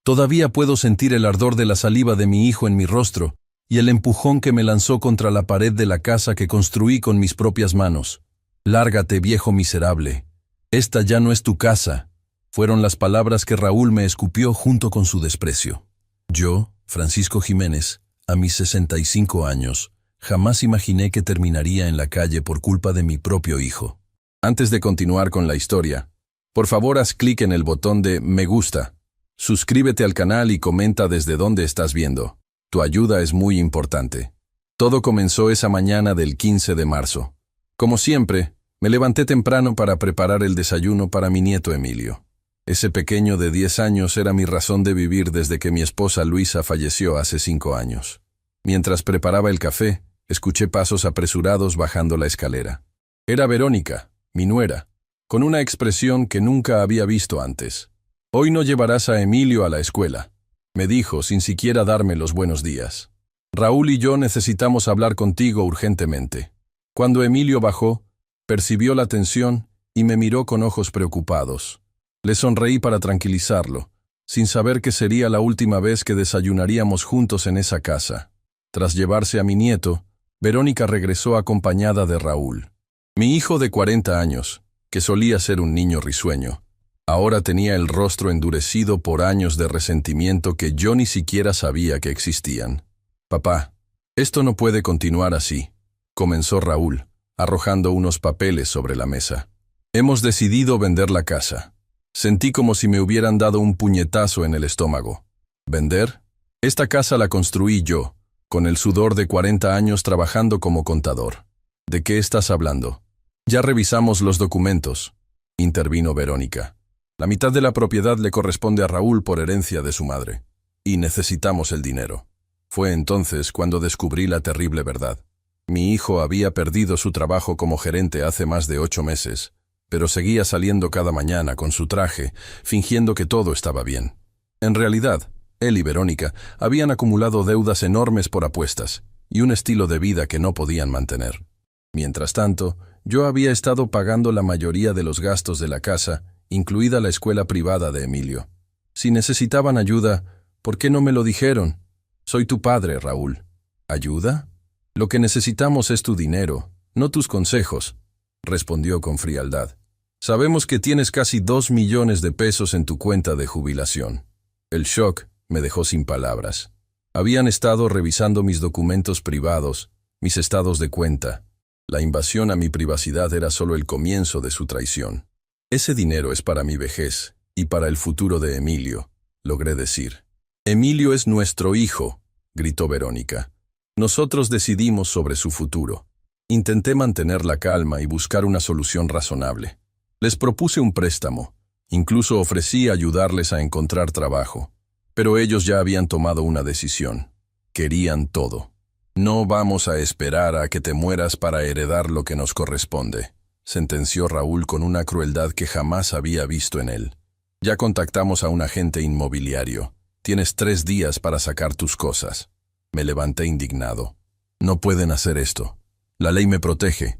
Todavía puedo sentir el ardor de la saliva de mi hijo en mi rostro y el empujón que me lanzó contra la pared de la casa que construí con mis propias manos. «Lárgate, viejo miserable. Esta ya no es tu casa», fueron las palabras que Raúl me escupió junto con su desprecio. Yo, Francisco Jiménez, a mis 65 años, jamás imaginé que terminaría en la calle por culpa de mi propio hijo. Antes de continuar con la historia, por favor haz clic en el botón de me gusta, suscríbete al canal y comenta desde dónde estás viendo. Tu ayuda es muy importante. Todo comenzó esa mañana del 15 de marzo. Como siempre, me levanté temprano para preparar el desayuno para mi nieto Emilio. Ese pequeño de 10 años era mi razón de vivir desde que mi esposa Luisa falleció hace 5 años. Mientras preparaba el café, escuché pasos apresurados bajando la escalera. Era Verónica, mi nuera, con una expresión que nunca había visto antes. «Hoy no llevarás a Emilio a la escuela», me dijo sin siquiera darme los buenos días. «Raúl y yo necesitamos hablar contigo urgentemente». Cuando Emilio bajó, percibió la tensión y me miró con ojos preocupados. Le sonreí para tranquilizarlo, sin saber que sería la última vez que desayunaríamos juntos en esa casa. Tras llevarse a mi nieto, Verónica regresó acompañada de Raúl. Mi hijo de 40 años, que solía ser un niño risueño, ahora tenía el rostro endurecido por años de resentimiento que yo ni siquiera sabía que existían. «Papá, esto no puede continuar así», comenzó Raúl, arrojando unos papeles sobre la mesa. «Hemos decidido vender la casa». Sentí como si me hubieran dado un puñetazo en el estómago. ¿Vender? Esta casa la construí yo, con el sudor de 40 años trabajando como contador. ¿De qué estás hablando? Ya revisamos los documentos, intervino Verónica. La mitad de la propiedad le corresponde a Raúl por herencia de su madre. Y necesitamos el dinero. Fue entonces cuando descubrí la terrible verdad. Mi hijo había perdido su trabajo como gerente hace más de 8 meses, pero seguía saliendo cada mañana con su traje, fingiendo que todo estaba bien. En realidad, él y Verónica habían acumulado deudas enormes por apuestas y un estilo de vida que no podían mantener. Mientras tanto, yo había estado pagando la mayoría de los gastos de la casa, incluida la escuela privada de Emilio. Si necesitaban ayuda, ¿por qué no me lo dijeron? Soy tu padre, Raúl. ¿Ayuda? Lo que necesitamos es tu dinero, no tus consejos, respondió con frialdad. Sabemos que tienes casi 2 millones de pesos en tu cuenta de jubilación. El shock me dejó sin palabras. Habían estado revisando mis documentos privados, mis estados de cuenta. La invasión a mi privacidad era solo el comienzo de su traición. Ese dinero es para mi vejez y para el futuro de Emilio, logré decir. Emilio es nuestro hijo, gritó Verónica. Nosotros decidimos sobre su futuro. Intenté mantener la calma y buscar una solución razonable. Les propuse un préstamo, incluso ofrecí ayudarles a encontrar trabajo, pero ellos ya habían tomado una decisión. Querían todo. No vamos a esperar a que te mueras para heredar lo que nos corresponde, sentenció Raúl con una crueldad que jamás había visto en él. Ya contactamos a un agente inmobiliario. Tienes 3 días para sacar tus cosas. Me levanté indignado. No pueden hacer esto. La ley me protege.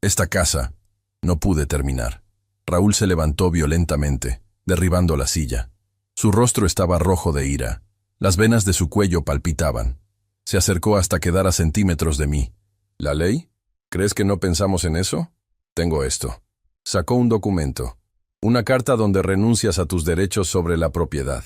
Esta casa. No pude terminar. Raúl se levantó violentamente, derribando la silla. Su rostro estaba rojo de ira. Las venas de su cuello palpitaban. Se acercó hasta quedar a centímetros de mí. ¿La ley? ¿Crees que no pensamos en eso? Tengo esto. Sacó un documento. Una carta donde renuncias a tus derechos sobre la propiedad.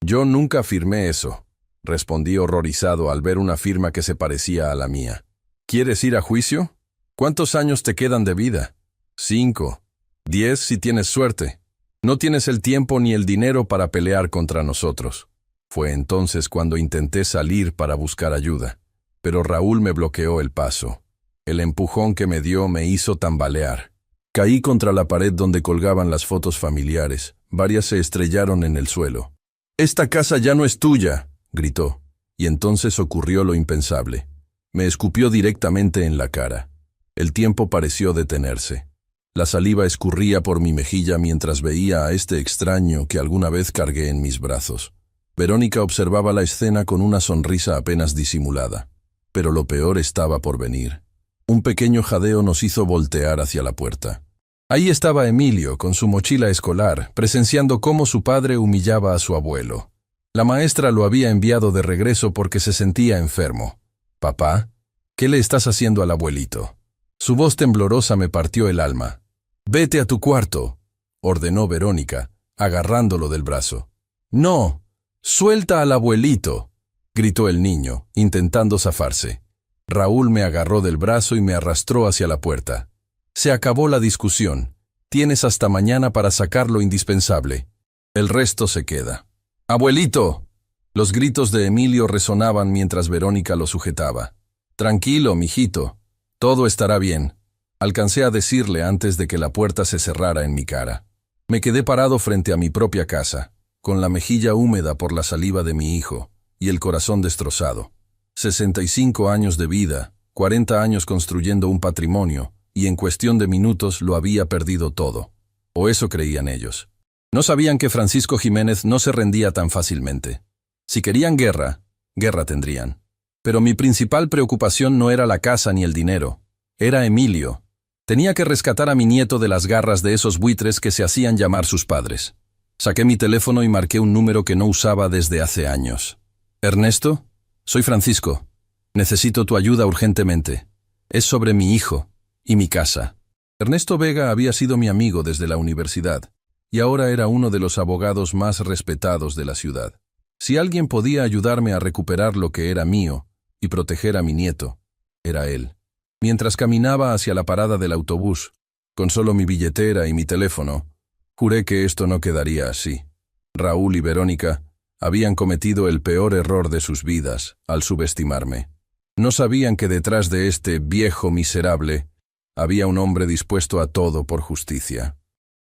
Yo nunca firmé eso, respondí horrorizado al ver una firma que se parecía a la mía. ¿Quieres ir a juicio? ¿Cuántos años te quedan de vida? 5. 10 si tienes suerte. No tienes el tiempo ni el dinero para pelear contra nosotros. Fue entonces cuando intenté salir para buscar ayuda, pero Raúl me bloqueó el paso. El empujón que me dio me hizo tambalear. Caí contra la pared donde colgaban las fotos familiares. Varias se estrellaron en el suelo. «Esta casa ya no es tuya», gritó, y entonces ocurrió lo impensable. Me escupió directamente en la cara. El tiempo pareció detenerse. La saliva escurría por mi mejilla mientras veía a este extraño que alguna vez cargué en mis brazos. Verónica observaba la escena con una sonrisa apenas disimulada. Pero lo peor estaba por venir. Un pequeño jadeo nos hizo voltear hacia la puerta. Ahí estaba Emilio, con su mochila escolar, presenciando cómo su padre humillaba a su abuelo. La maestra lo había enviado de regreso porque se sentía enfermo. «Papá, ¿qué le estás haciendo al abuelito?» Su voz temblorosa me partió el alma. «Vete a tu cuarto», ordenó Verónica, agarrándolo del brazo. «No, suelta al abuelito», gritó el niño, intentando zafarse. Raúl me agarró del brazo y me arrastró hacia la puerta. «Se acabó la discusión. Tienes hasta mañana para sacar lo indispensable. El resto se queda». «¡Abuelito!». Los gritos de Emilio resonaban mientras Verónica lo sujetaba. «Tranquilo, mijito. Todo estará bien», alcancé a decirle antes de que la puerta se cerrara en mi cara. Me quedé parado frente a mi propia casa, con la mejilla húmeda por la saliva de mi hijo y el corazón destrozado. 65 años de vida, 40 años construyendo un patrimonio, y en cuestión de minutos lo había perdido todo. O eso creían ellos. No sabían que Francisco Jiménez no se rendía tan fácilmente. Si querían guerra, guerra tendrían. Pero mi principal preocupación no era la casa ni el dinero. Era Emilio. Tenía que rescatar a mi nieto de las garras de esos buitres que se hacían llamar sus padres. Saqué mi teléfono y marqué un número que no usaba desde hace años. «Ernesto, soy Francisco. Necesito tu ayuda urgentemente. Es sobre mi hijo y mi casa». Ernesto Vega había sido mi amigo desde la universidad y ahora era uno de los abogados más respetados de la ciudad. Si alguien podía ayudarme a recuperar lo que era mío y proteger a mi nieto, era él. Mientras caminaba hacia la parada del autobús, con solo mi billetera y mi teléfono, juré que esto no quedaría así. Raúl y Verónica habían cometido el peor error de sus vidas al subestimarme. No sabían que detrás de este viejo miserable había un hombre dispuesto a todo por justicia.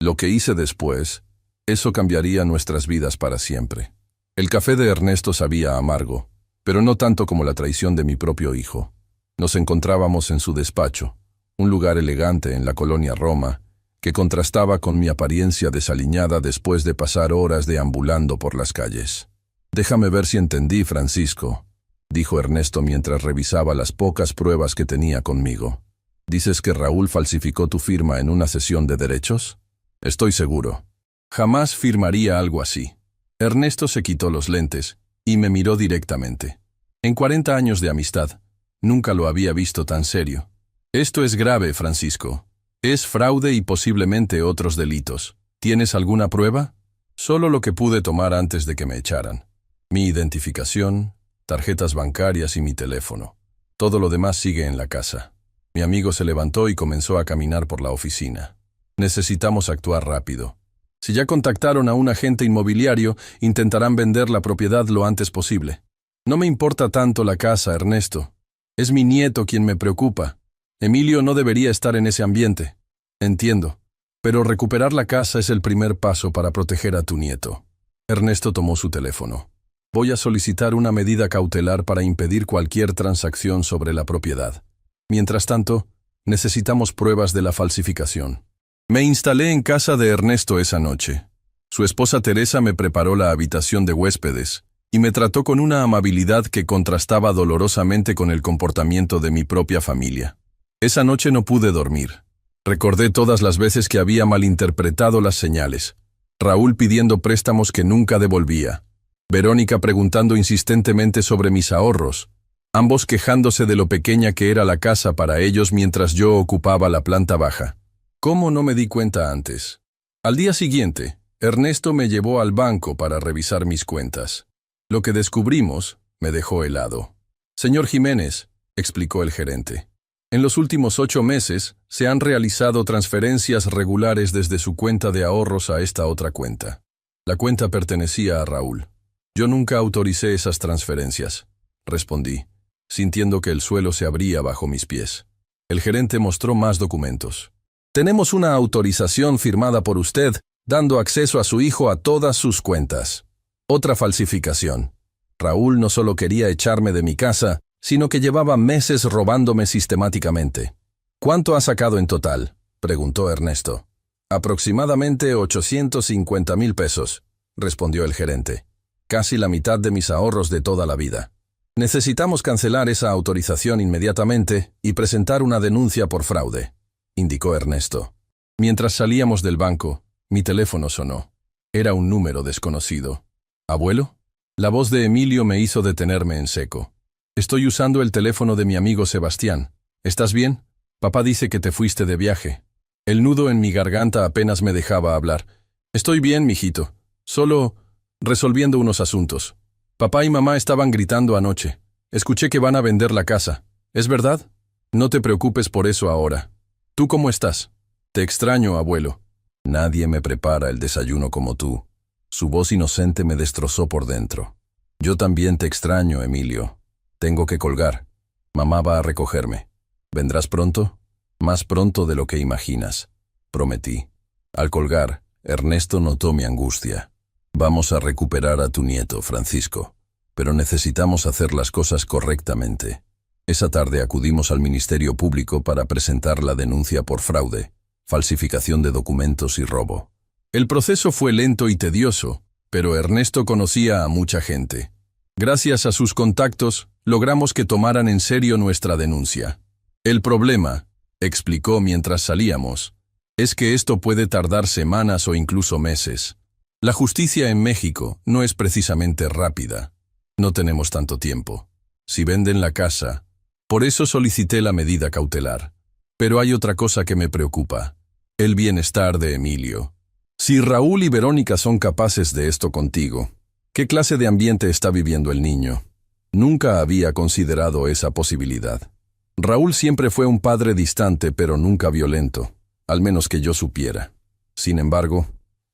Lo que hice después, eso cambiaría nuestras vidas para siempre. El café de Ernesto sabía amargo, pero no tanto como la traición de mi propio hijo. Nos encontrábamos en su despacho, un lugar elegante en la colonia Roma, que contrastaba con mi apariencia desaliñada después de pasar horas deambulando por las calles. «Déjame ver si entendí, Francisco», dijo Ernesto mientras revisaba las pocas pruebas que tenía conmigo. «¿Dices que Raúl falsificó tu firma en una cesión de derechos?» «Estoy seguro. Jamás firmaría algo así». Ernesto se quitó los lentes y me miró directamente. En 40 años de amistad, nunca lo había visto tan serio. «Esto es grave, Francisco. Es fraude y posiblemente otros delitos. ¿Tienes alguna prueba?» «Solo lo que pude tomar antes de que me echaran. Mi identificación, tarjetas bancarias y mi teléfono. Todo lo demás sigue en la casa». Mi amigo se levantó y comenzó a caminar por la oficina. «Necesitamos actuar rápido. Si ya contactaron a un agente inmobiliario, intentarán vender la propiedad lo antes posible. No me importa tanto la casa, Ernesto. Es mi nieto quien me preocupa. Emilio no debería estar en ese ambiente». «Entiendo, pero recuperar la casa es el primer paso para proteger a tu nieto». Ernesto tomó su teléfono. «Voy a solicitar una medida cautelar para impedir cualquier transacción sobre la propiedad. Mientras tanto, necesitamos pruebas de la falsificación». Me instalé en casa de Ernesto esa noche. Su esposa Teresa me preparó la habitación de huéspedes y me trató con una amabilidad que contrastaba dolorosamente con el comportamiento de mi propia familia. Esa noche no pude dormir. Recordé todas las veces que había malinterpretado las señales. Raúl pidiendo préstamos que nunca devolvía. Verónica preguntando insistentemente sobre mis ahorros, ambos quejándose de lo pequeña que era la casa para ellos mientras yo ocupaba la planta baja. ¿Cómo no me di cuenta antes? Al día siguiente, Ernesto me llevó al banco para revisar mis cuentas. Lo que descubrimos me dejó helado. «Señor Jiménez», explicó el gerente, «en los últimos 8 meses se han realizado transferencias regulares desde su cuenta de ahorros a esta otra cuenta. La cuenta pertenecía a Raúl. Yo nunca autoricé esas transferencias», respondí, sintiendo que el suelo se abría bajo mis pies. El gerente mostró más documentos. «Tenemos una autorización firmada por usted, dando acceso a su hijo a todas sus cuentas. Otra falsificación. Raúl no solo quería echarme de mi casa, sino que llevaba meses robándome sistemáticamente». «¿Cuánto ha sacado en total?», preguntó Ernesto. «Aproximadamente 850,000 pesos», respondió el gerente. «Casi la mitad de mis ahorros de toda la vida. Necesitamos cancelar esa autorización inmediatamente y presentar una denuncia por fraude», indicó Ernesto. Mientras salíamos del banco, mi teléfono sonó. Era un número desconocido. «¿Abuelo?». La voz de Emilio me hizo detenerme en seco. Estoy usando el teléfono de mi amigo Sebastián. ¿Estás bien? Papá dice que te fuiste de viaje. El nudo en mi garganta apenas me dejaba hablar. Estoy bien, mijito. Solo resolviendo unos asuntos. Papá y mamá estaban gritando anoche. Escuché que van a vender la casa. ¿Es verdad? No te preocupes por eso ahora. ¿Tú cómo estás? Te extraño, abuelo. Nadie me prepara el desayuno como tú. Su voz inocente me destrozó por dentro. Yo también te extraño, Emilio. Tengo que colgar. Mamá va a recogerme. ¿Vendrás pronto? Más pronto de lo que imaginas. Prometí. Al colgar, Ernesto notó mi angustia. Vamos a recuperar a tu nieto, Francisco. Pero necesitamos hacer las cosas correctamente. Esa tarde acudimos al Ministerio Público para presentar la denuncia por fraude, falsificación de documentos y robo. El proceso fue lento y tedioso, pero Ernesto conocía a mucha gente. Gracias a sus contactos, logramos que tomaran en serio nuestra denuncia. El problema, explicó mientras salíamos, es que esto puede tardar semanas o incluso meses. La justicia en México no es precisamente rápida. No tenemos tanto tiempo. Si venden la casa, por eso solicité la medida cautelar. Pero hay otra cosa que me preocupa: el bienestar de Emilio. Si Raúl y Verónica son capaces de esto contigo, ¿qué clase de ambiente está viviendo el niño? Nunca había considerado esa posibilidad. Raúl siempre fue un padre distante, pero nunca violento, al menos que yo supiera. Sin embargo,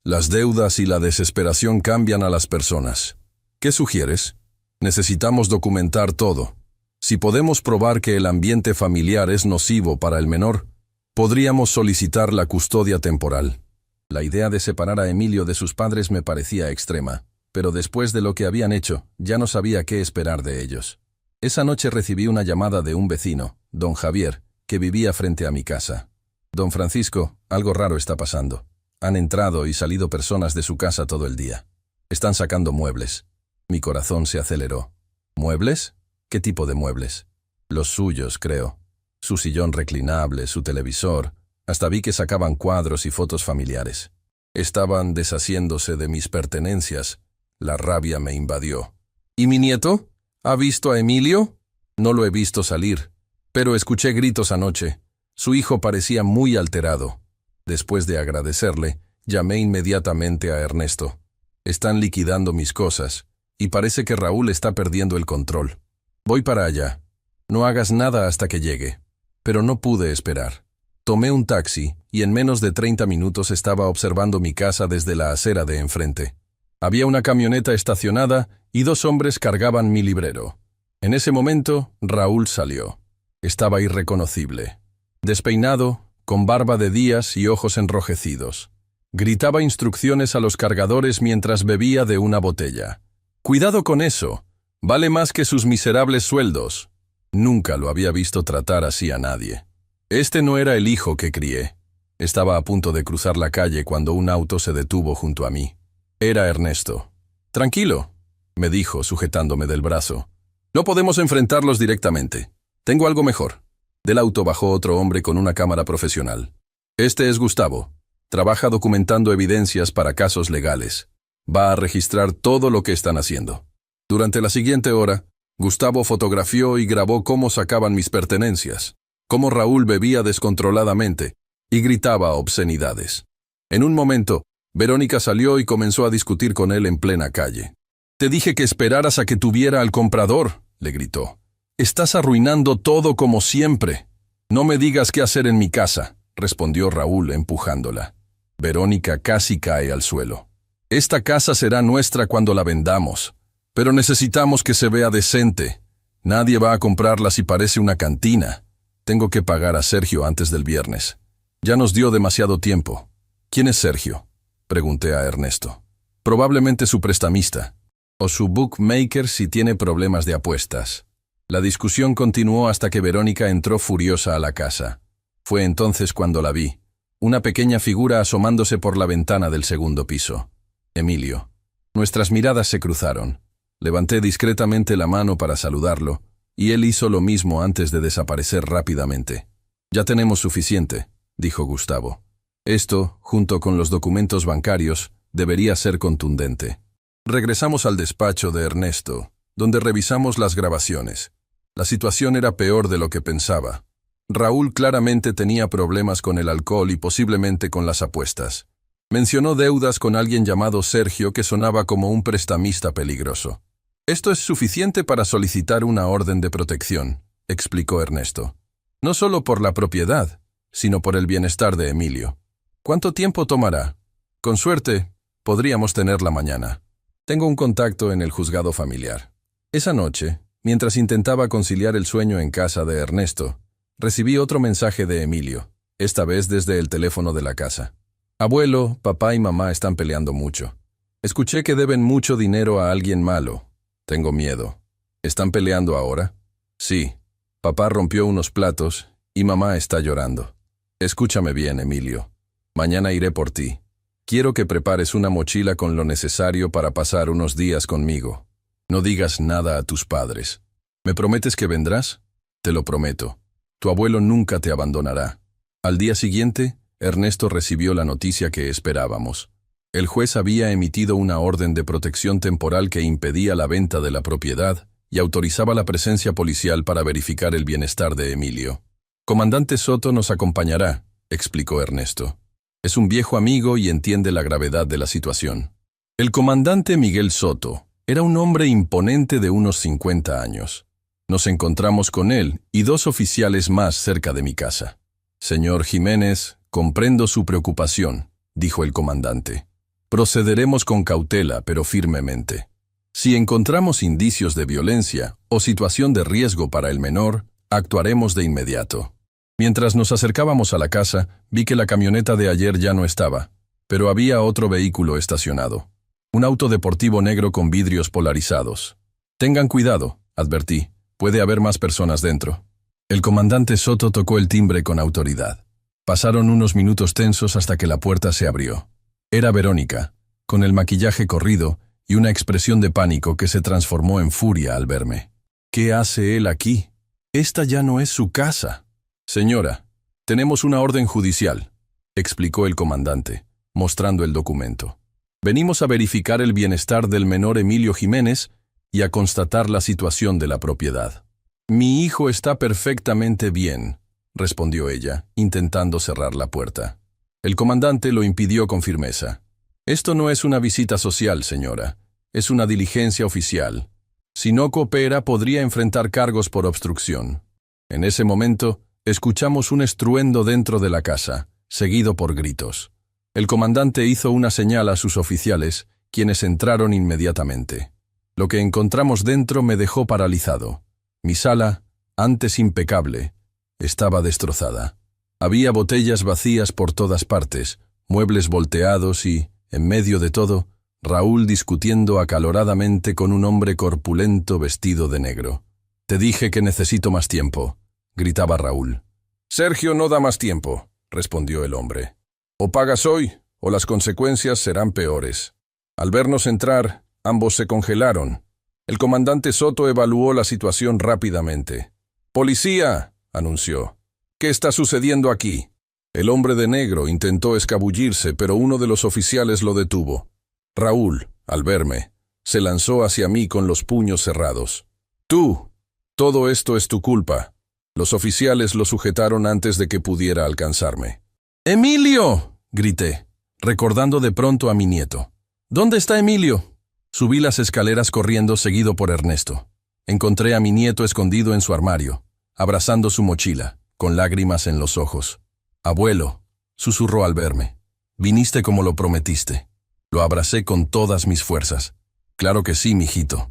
las deudas y la desesperación cambian a las personas. ¿Qué sugieres? Necesitamos documentar todo. Si podemos probar que el ambiente familiar es nocivo para el menor, podríamos solicitar la custodia temporal. La idea de separar a Emilio de sus padres me parecía extrema, pero después de lo que habían hecho, ya no sabía qué esperar de ellos. Esa noche recibí una llamada de un vecino, don Javier, que vivía frente a mi casa. Don Francisco, algo raro está pasando. Han entrado y salido personas de su casa todo el día. Están sacando muebles. Mi corazón se aceleró. ¿Muebles? ¿Qué tipo de muebles? Los suyos, creo. Su sillón reclinable, su televisor. Hasta vi que sacaban cuadros y fotos familiares. Estaban deshaciéndose de mis pertenencias. La rabia me invadió. ¿Y mi nieto? ¿Ha visto a Emilio? No lo he visto salir, pero escuché gritos anoche. Su hijo parecía muy alterado. Después de agradecerle, llamé inmediatamente a Ernesto. Están liquidando mis cosas, y parece que Raúl está perdiendo el control. Voy para allá. No hagas nada hasta que llegue. Pero no pude esperar. Tomé un taxi y en menos de 30 minutos estaba observando mi casa desde la acera de enfrente. Había una camioneta estacionada y 2 hombres cargaban mi librero. En ese momento, Raúl salió. Estaba irreconocible. Despeinado, con barba de días y ojos enrojecidos. Gritaba instrucciones a los cargadores mientras bebía de una botella. «Cuidado con eso. Vale más que sus miserables sueldos». Nunca lo había visto tratar así a nadie. Este no era el hijo que crié. Estaba a punto de cruzar la calle cuando un auto se detuvo junto a mí. Era Ernesto. «Tranquilo», me dijo, sujetándome del brazo. «No podemos enfrentarlos directamente. Tengo algo mejor». Del auto bajó otro hombre con una cámara profesional. «Este es Gustavo. Trabaja documentando evidencias para casos legales. Va a registrar todo lo que están haciendo». Durante la siguiente hora, Gustavo fotografió y grabó cómo sacaban mis pertenencias, cómo Raúl bebía descontroladamente y gritaba obscenidades. En un momento, Verónica salió y comenzó a discutir con él en plena calle. «Te dije que esperaras a que tuviera al comprador», le gritó. «Estás arruinando todo como siempre». «No me digas qué hacer en mi casa», respondió Raúl empujándola. Verónica casi cae al suelo. «Esta casa será nuestra cuando la vendamos, pero necesitamos que se vea decente. Nadie va a comprarla si parece una cantina. Tengo que pagar a Sergio antes del viernes. Ya nos dio demasiado tiempo». «¿Quién es Sergio?», pregunté a Ernesto. «Probablemente su prestamista, o su bookmaker si tiene problemas de apuestas». La discusión continuó hasta que Verónica entró furiosa a la casa. Fue entonces cuando la vi, una pequeña figura asomándose por la ventana del segundo piso. Emilio. Nuestras miradas se cruzaron. Levanté discretamente la mano para saludarlo, y él hizo lo mismo antes de desaparecer rápidamente. «Ya tenemos suficiente», dijo Gustavo. «Esto, junto con los documentos bancarios, debería ser contundente». Regresamos al despacho de Ernesto, donde revisamos las grabaciones. La situación era peor de lo que pensaba. Raúl claramente tenía problemas con el alcohol y posiblemente con las apuestas. Mencionó deudas con alguien llamado Sergio que sonaba como un prestamista peligroso. Esto es suficiente para solicitar una orden de protección, explicó Ernesto. No solo por la propiedad, sino por el bienestar de Emilio. ¿Cuánto tiempo tomará? Con suerte, podríamos tenerla mañana. Tengo un contacto en el juzgado familiar. Esa noche, mientras intentaba conciliar el sueño en casa de Ernesto, recibí otro mensaje de Emilio, esta vez desde el teléfono de la casa. Abuelo, papá y mamá están peleando mucho. Escuché que deben mucho dinero a alguien malo. Tengo miedo. ¿Están peleando ahora? Sí. Papá rompió unos platos y mamá está llorando. Escúchame bien, Emilio. Mañana iré por ti. Quiero que prepares una mochila con lo necesario para pasar unos días conmigo. No digas nada a tus padres. ¿Me prometes que vendrás? Te lo prometo. Tu abuelo nunca te abandonará. Al día siguiente, Ernesto recibió la noticia que esperábamos. El juez había emitido una orden de protección temporal que impedía la venta de la propiedad y autorizaba la presencia policial para verificar el bienestar de Emilio. Comandante Soto nos acompañará, explicó Ernesto. Es un viejo amigo y entiende la gravedad de la situación. El comandante Miguel Soto era un hombre imponente de unos 50 años. Nos encontramos con él y dos oficiales más cerca de mi casa. Señor Jiménez, comprendo su preocupación, dijo el comandante. Procederemos con cautela, pero firmemente. Si encontramos indicios de violencia o situación de riesgo para el menor, actuaremos de inmediato. Mientras nos acercábamos a la casa, vi que la camioneta de ayer ya no estaba, pero había otro vehículo estacionado. Un auto deportivo negro con vidrios polarizados. Tengan cuidado, advertí. Puede haber más personas dentro. El comandante Soto tocó el timbre con autoridad. Pasaron unos minutos tensos hasta que la puerta se abrió. Era Verónica, con el maquillaje corrido y una expresión de pánico que se transformó en furia al verme. ¿Qué hace él aquí? Esta ya no es su casa. Señora, tenemos una orden judicial, explicó el comandante, mostrando el documento. Venimos a verificar el bienestar del menor Emilio Jiménez y a constatar la situación de la propiedad. Mi hijo está perfectamente bien, respondió ella, intentando cerrar la puerta. El comandante lo impidió con firmeza. Esto no es una visita social, señora. Es una diligencia oficial. Si no coopera, podría enfrentar cargos por obstrucción. En ese momento, escuchamos un estruendo dentro de la casa, seguido por gritos. El comandante hizo una señal a sus oficiales, quienes entraron inmediatamente. Lo que encontramos dentro me dejó paralizado. Mi sala, antes impecable, estaba destrozada. Había botellas vacías por todas partes, muebles volteados y, en medio de todo, Raúl discutiendo acaloradamente con un hombre corpulento vestido de negro. «Te dije que necesito más tiempo», gritaba Raúl. «Sergio no da más tiempo», respondió el hombre. «O pagas hoy, o las consecuencias serán peores». Al vernos entrar, ambos se congelaron. El comandante Soto evaluó la situación rápidamente. «Policía», anunció. «¿Qué está sucediendo aquí?» El hombre de negro intentó escabullirse, pero uno de los oficiales lo detuvo. Raúl, al verme, se lanzó hacia mí con los puños cerrados. «Tú, todo esto es tu culpa». Los oficiales lo sujetaron antes de que pudiera alcanzarme. «¡Emilio!», grité, recordando de pronto a mi nieto. «¿Dónde está Emilio?». Subí las escaleras corriendo seguido por Ernesto. Encontré a mi nieto escondido en su armario, abrazando su mochila, con lágrimas en los ojos. «Abuelo», susurró al verme, «viniste como lo prometiste». Lo abracé con todas mis fuerzas. «Claro que sí, mijito.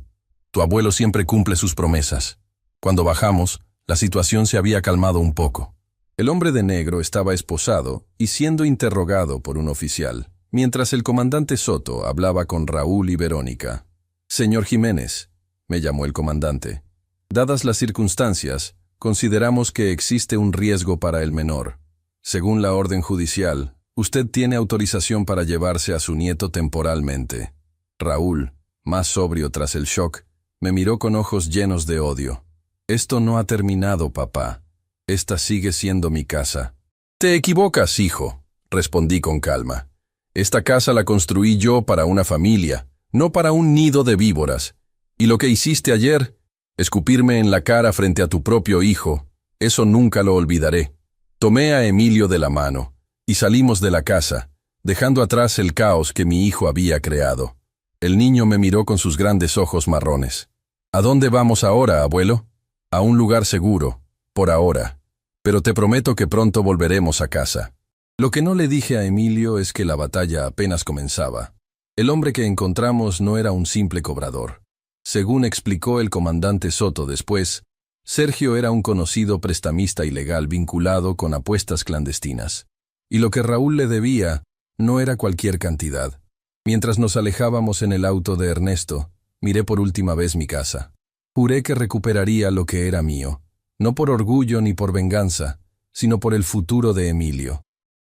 Tu abuelo siempre cumple sus promesas». Cuando bajamos, la situación se había calmado un poco. El hombre de negro estaba esposado y siendo interrogado por un oficial, mientras el comandante Soto hablaba con Raúl y Verónica. «Señor Jiménez», me llamó el comandante, «dadas las circunstancias, consideramos que existe un riesgo para el menor. Según la orden judicial, usted tiene autorización para llevarse a su nieto temporalmente». Raúl, más sobrio tras el shock, me miró con ojos llenos de odio. «Esto no ha terminado, papá. Esta sigue siendo mi casa». «Te equivocas, hijo», respondí con calma. «Esta casa la construí yo para una familia, no para un nido de víboras. Y lo que hiciste ayer, escupirme en la cara frente a tu propio hijo, eso nunca lo olvidaré. Tomé a Emilio de la mano y salimos de la casa, dejando atrás el caos que mi hijo había creado. El niño me miró con sus grandes ojos marrones. ¿A dónde vamos ahora, abuelo? A un lugar seguro, por ahora. Pero te prometo que pronto volveremos a casa. Lo que no le dije a Emilio es que la batalla apenas comenzaba. El hombre que encontramos no era un simple cobrador. Según explicó el comandante Soto después, Sergio era un conocido prestamista ilegal vinculado con apuestas clandestinas. Y lo que Raúl le debía no era cualquier cantidad. Mientras nos alejábamos en el auto de Ernesto, miré por última vez mi casa. Juré que recuperaría lo que era mío, no por orgullo ni por venganza, sino por el futuro de Emilio.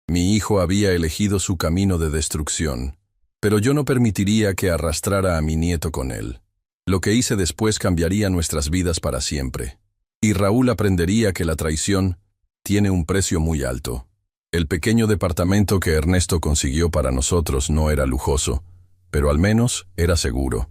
Mi hijo había elegido su camino de destrucción, pero yo no permitiría que arrastrara a mi nieto con él. Lo que hice después cambiaría nuestras vidas para siempre. Y Raúl aprendería que la traición tiene un precio muy alto. El pequeño departamento que Ernesto consiguió para nosotros no era lujoso, pero al menos era seguro.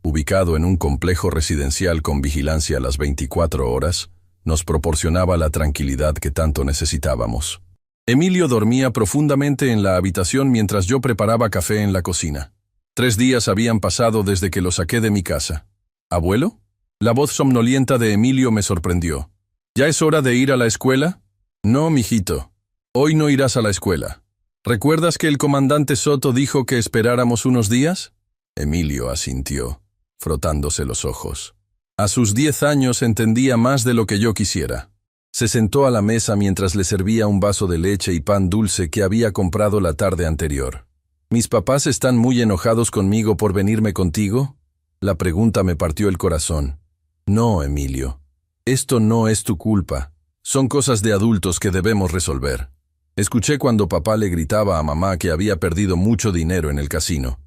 Ubicado en un complejo residencial con vigilancia a las 24 horas, nos proporcionaba la tranquilidad que tanto necesitábamos. Emilio dormía profundamente en la habitación mientras yo preparaba café en la cocina. 3 días habían pasado desde que lo saqué de mi casa. ¿Abuelo? La voz somnolienta de Emilio me sorprendió. ¿Ya es hora de ir a la escuela? No, mijito. Hoy no irás a la escuela. ¿Recuerdas que el comandante Soto dijo que esperáramos unos días? Emilio asintió, frotándose los ojos. A sus 10 años entendía más de lo que yo quisiera. Se sentó a la mesa mientras le servía un vaso de leche y pan dulce que había comprado la tarde anterior. ¿Mis papás están muy enojados conmigo por venirme contigo? La pregunta me partió el corazón. No, Emilio. Esto no es tu culpa. Son cosas de adultos que debemos resolver. Escuché cuando papá le gritaba a mamá que había perdido mucho dinero en el casino.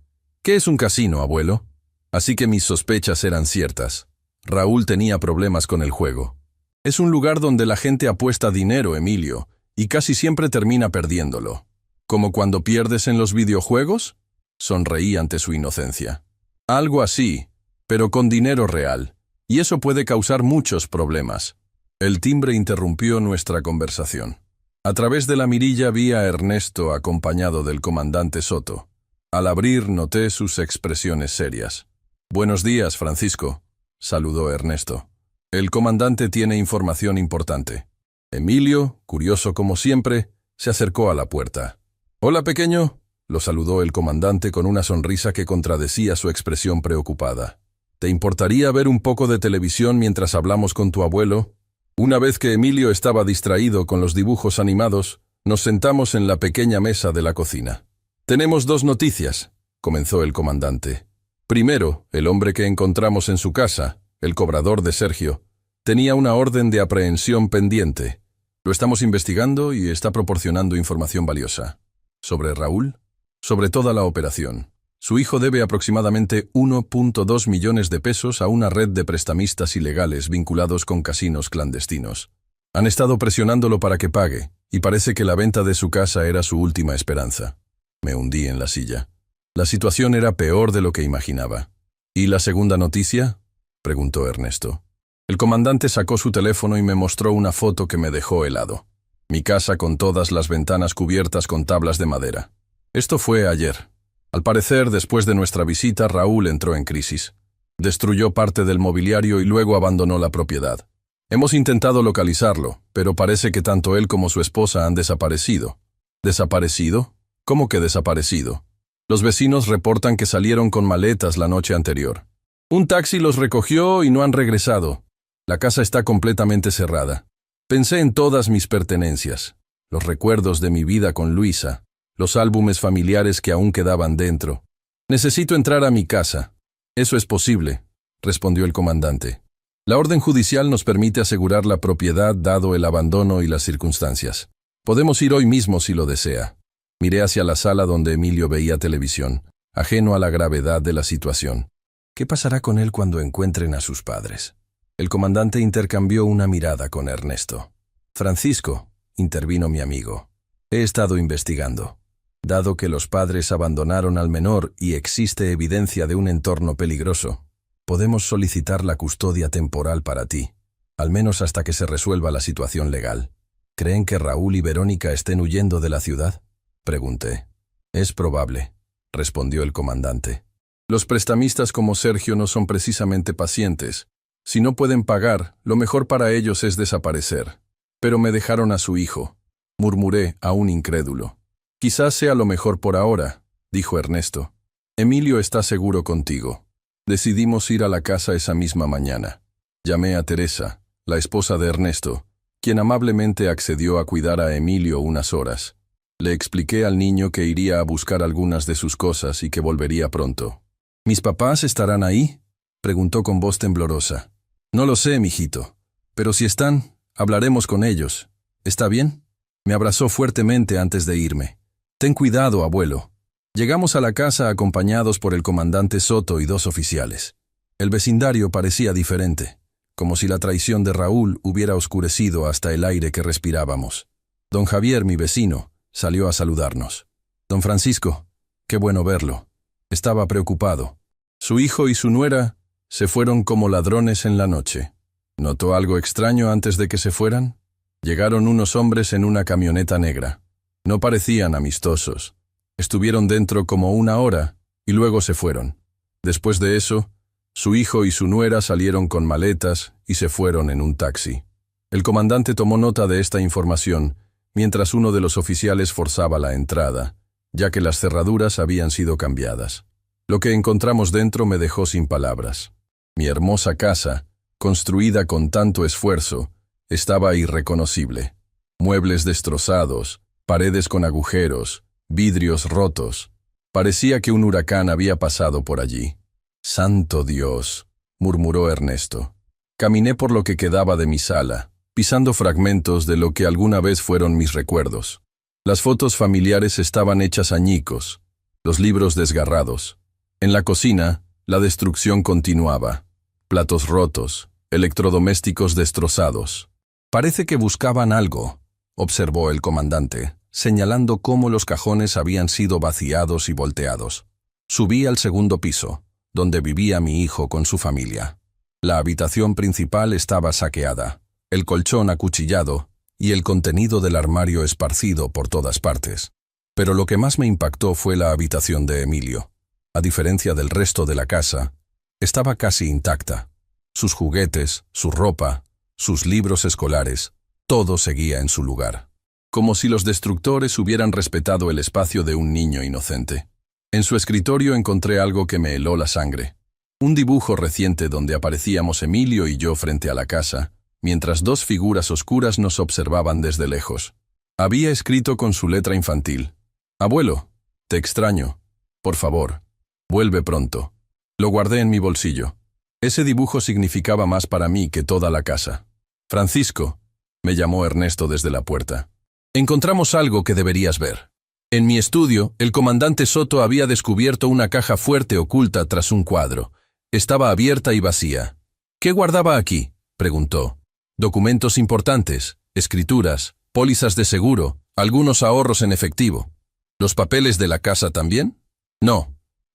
¿Qué es un casino, abuelo? Así que mis sospechas eran ciertas. Raúl tenía problemas con el juego. Es un lugar donde la gente apuesta dinero, Emilio, y casi siempre termina perdiéndolo. ¿Como cuando pierdes en los videojuegos? Sonreí ante su inocencia. Algo así, pero con dinero real, y eso puede causar muchos problemas. El timbre interrumpió nuestra conversación. A través de la mirilla vi a Ernesto acompañado del comandante Soto. Al abrir noté sus expresiones serias. «Buenos días, Francisco», saludó Ernesto. «El comandante tiene información importante». Emilio, curioso como siempre, se acercó a la puerta. «Hola, pequeño», lo saludó el comandante con una sonrisa que contradecía su expresión preocupada. «¿Te importaría ver un poco de televisión mientras hablamos con tu abuelo?» Una vez que Emilio estaba distraído con los dibujos animados, nos sentamos en la pequeña mesa de la cocina. «Tenemos 2 noticias», comenzó el comandante. Primero, el hombre que encontramos en su casa, el cobrador de Sergio, tenía una orden de aprehensión pendiente. Lo estamos investigando y está proporcionando información valiosa. ¿Sobre Raúl? Sobre toda la operación. Su hijo debe aproximadamente 1,2 millones de pesos a una red de prestamistas ilegales vinculados con casinos clandestinos. Han estado presionándolo para que pague, y parece que la venta de su casa era su última esperanza. Me hundí en la silla. La situación era peor de lo que imaginaba. ¿Y la segunda noticia?, preguntó Ernesto. El comandante sacó su teléfono y me mostró una foto que me dejó helado. Mi casa con todas las ventanas cubiertas con tablas de madera. Esto fue ayer. Al parecer, después de nuestra visita, Raúl entró en crisis. Destruyó parte del mobiliario y luego abandonó la propiedad. Hemos intentado localizarlo, pero parece que tanto él como su esposa han desaparecido. ¿Desaparecido? ¿Cómo que desaparecido? Los vecinos reportan que salieron con maletas la noche anterior. Un taxi los recogió y no han regresado. La casa está completamente cerrada. Pensé en todas mis pertenencias, los recuerdos de mi vida con Luisa, los álbumes familiares que aún quedaban dentro. Necesito entrar a mi casa. Eso es posible, respondió el comandante. La orden judicial nos permite asegurar la propiedad dado el abandono y las circunstancias. Podemos ir hoy mismo si lo desea. Miré hacia la sala donde Emilio veía televisión, ajeno a la gravedad de la situación. ¿Qué pasará con él cuando encuentren a sus padres? El comandante intercambió una mirada con Ernesto. Francisco, intervino mi amigo. He estado investigando. Dado que los padres abandonaron al menor y existe evidencia de un entorno peligroso, podemos solicitar la custodia temporal para ti, al menos hasta que se resuelva la situación legal. ¿Creen que Raúl y Verónica estén huyendo de la ciudad?, pregunté. Es probable, respondió el comandante. Los prestamistas como Sergio no son precisamente pacientes. Si no pueden pagar, lo mejor para ellos es desaparecer. Pero me dejaron a su hijo, murmuré, aún incrédulo. Quizás sea lo mejor por ahora, dijo Ernesto. Emilio está seguro contigo. Decidimos ir a la casa esa misma mañana. Llamé a Teresa, la esposa de Ernesto, quien amablemente accedió a cuidar a Emilio unas horas. Le expliqué al niño que iría a buscar algunas de sus cosas y que volvería pronto. ¿Mis papás estarán ahí?, preguntó con voz temblorosa. No lo sé, mijito, pero si están, hablaremos con ellos. ¿Está bien? Me abrazó fuertemente antes de irme. Ten cuidado, abuelo. Llegamos a la casa acompañados por el comandante Soto y 2 oficiales. El vecindario parecía diferente, como si la traición de Raúl hubiera oscurecido hasta el aire que respirábamos. Don Javier, mi vecino, salió a saludarnos. Don Francisco, qué bueno verlo. Estaba preocupado. Su hijo y su nuera se fueron como ladrones en la noche. ¿Notó algo extraño antes de que se fueran? Llegaron unos hombres en una camioneta negra. No parecían amistosos. Estuvieron dentro como 1 hora y luego se fueron. Después de eso, su hijo y su nuera salieron con maletas y se fueron en un taxi. El comandante tomó nota de esta información mientras uno de los oficiales forzaba la entrada, ya que las cerraduras habían sido cambiadas. Lo que encontramos dentro me dejó sin palabras. Mi hermosa casa, construida con tanto esfuerzo, estaba irreconocible. Muebles destrozados, paredes con agujeros, vidrios rotos. Parecía que un huracán había pasado por allí. «Santo Dios», murmuró Ernesto. Caminé por lo que quedaba de mi sala, pisando fragmentos de lo que alguna vez fueron mis recuerdos. Las fotos familiares estaban hechas añicos, los libros desgarrados. En la cocina, la destrucción continuaba. Platos rotos, electrodomésticos destrozados. «Parece que buscaban algo», observó el comandante, señalando cómo los cajones habían sido vaciados y volteados. Subí al 2º piso, donde vivía mi hijo con su familia. La habitación principal estaba saqueada, el colchón acuchillado y el contenido del armario esparcido por todas partes. Pero lo que más me impactó fue la habitación de Emilio. A diferencia del resto de la casa, estaba casi intacta. Sus juguetes, su ropa, sus libros escolares, todo seguía en su lugar. Como si los destructores hubieran respetado el espacio de un niño inocente. En su escritorio encontré algo que me heló la sangre. Un dibujo reciente donde aparecíamos Emilio y yo frente a la casa, mientras 2 figuras oscuras nos observaban desde lejos. Había escrito con su letra infantil: «Abuelo, te extraño. Por favor, vuelve pronto». Lo guardé en mi bolsillo. Ese dibujo significaba más para mí que toda la casa. «Francisco», me llamó Ernesto desde la puerta. «Encontramos algo que deberías ver». En mi estudio, el comandante Soto había descubierto una caja fuerte oculta tras un cuadro. Estaba abierta y vacía. «¿Qué guardaba aquí?», preguntó. «Documentos importantes, escrituras, pólizas de seguro, algunos ahorros en efectivo». «¿Los papeles de la casa también?». «No.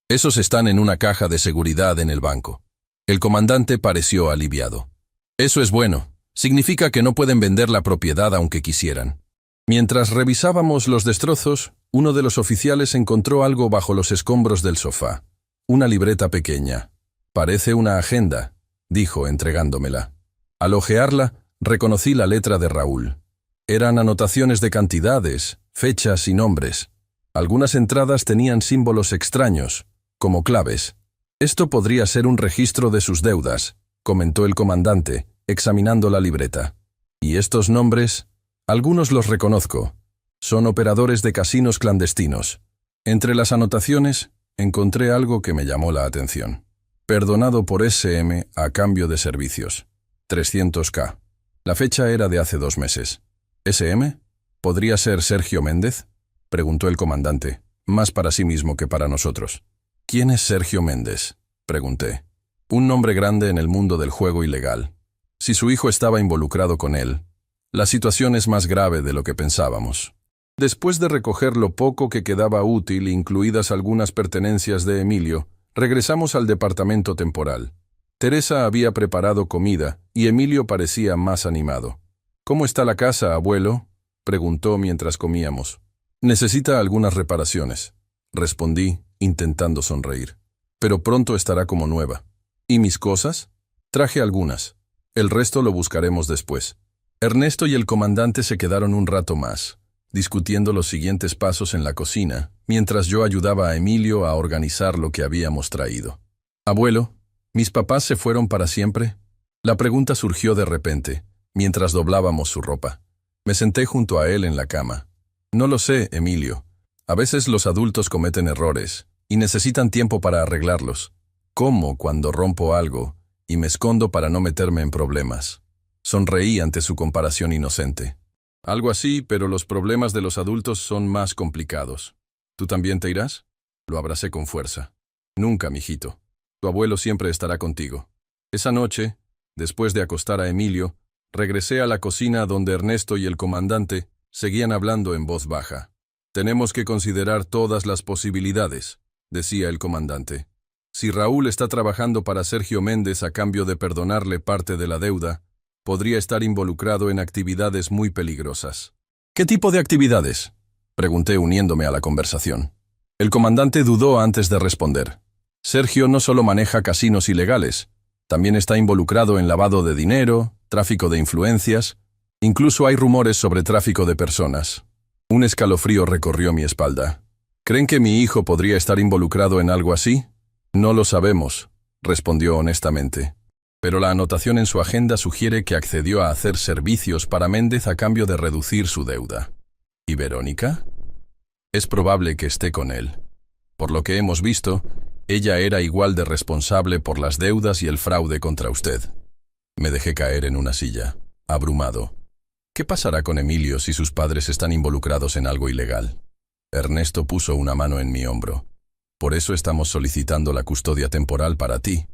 Esos están en una caja de seguridad en el banco». El comandante pareció aliviado. «Eso es bueno. Significa que no pueden vender la propiedad aunque quisieran». Mientras revisábamos los destrozos, uno de los oficiales encontró algo bajo los escombros del sofá. Una libreta pequeña. «Parece una agenda», dijo entregándomela. Al hojearla, reconocí la letra de Raúl. Eran anotaciones de cantidades, fechas y nombres. Algunas entradas tenían símbolos extraños, como claves. «Esto podría ser un registro de sus deudas», comentó el comandante, examinando la libreta. «Y estos nombres, algunos los reconozco. Son operadores de casinos clandestinos». Entre las anotaciones, encontré algo que me llamó la atención. «Perdonado por SM a cambio de servicios. 300.000. La fecha era de hace 2 meses. «¿SM? ¿Podría ser Sergio Méndez?», preguntó el comandante, más para sí mismo que para nosotros. «¿Quién es Sergio Méndez?», pregunté. «Un nombre grande en el mundo del juego ilegal. Si su hijo estaba involucrado con él, la situación es más grave de lo que pensábamos». Después de recoger lo poco que quedaba útil, incluidas algunas pertenencias de Emilio, regresamos al departamento temporal. Teresa había preparado comida y Emilio parecía más animado. «¿Cómo está la casa, abuelo?», preguntó mientras comíamos. «Necesita algunas reparaciones», respondí, intentando sonreír. «Pero pronto estará como nueva». «¿Y mis cosas?». «Traje algunas. El resto lo buscaremos después». Ernesto y el comandante se quedaron un rato más, discutiendo los siguientes pasos en la cocina, mientras yo ayudaba a Emilio a organizar lo que habíamos traído. «Abuelo, ¿mis papás se fueron para siempre?». La pregunta surgió de repente, mientras doblábamos su ropa. Me senté junto a él en la cama. «No lo sé, Emilio. A veces los adultos cometen errores y necesitan tiempo para arreglarlos. Como cuando rompo algo y me escondo para no meterme en problemas». Sonreí ante su comparación inocente. «Algo así, pero los problemas de los adultos son más complicados. ¿Tú también te irás?». Lo abracé con fuerza. «Nunca, mijito. Tu abuelo siempre estará contigo». Esa noche, después de acostar a Emilio, regresé a la cocina donde Ernesto y el comandante seguían hablando en voz baja. «Tenemos que considerar todas las posibilidades», decía el comandante. «Si Raúl está trabajando para Sergio Méndez a cambio de perdonarle parte de la deuda, podría estar involucrado en actividades muy peligrosas». «¿Qué tipo de actividades?», pregunté uniéndome a la conversación. El comandante dudó antes de responder. «Sergio no solo maneja casinos ilegales, también está involucrado en lavado de dinero, tráfico de influencias, incluso hay rumores sobre tráfico de personas». Un escalofrío recorrió mi espalda. «¿Creen que mi hijo podría estar involucrado en algo así?». «No lo sabemos», respondió honestamente. «Pero la anotación en su agenda sugiere que accedió a hacer servicios para Méndez a cambio de reducir su deuda». «¿Y Verónica?». «Es probable que esté con él. Por lo que hemos visto, ella era igual de responsable por las deudas y el fraude contra usted». Me dejé caer en una silla, abrumado. ¿Qué pasará con Emilio si sus padres están involucrados en algo ilegal? Ernesto puso una mano en mi hombro. «Por eso estamos solicitando la custodia temporal para ti.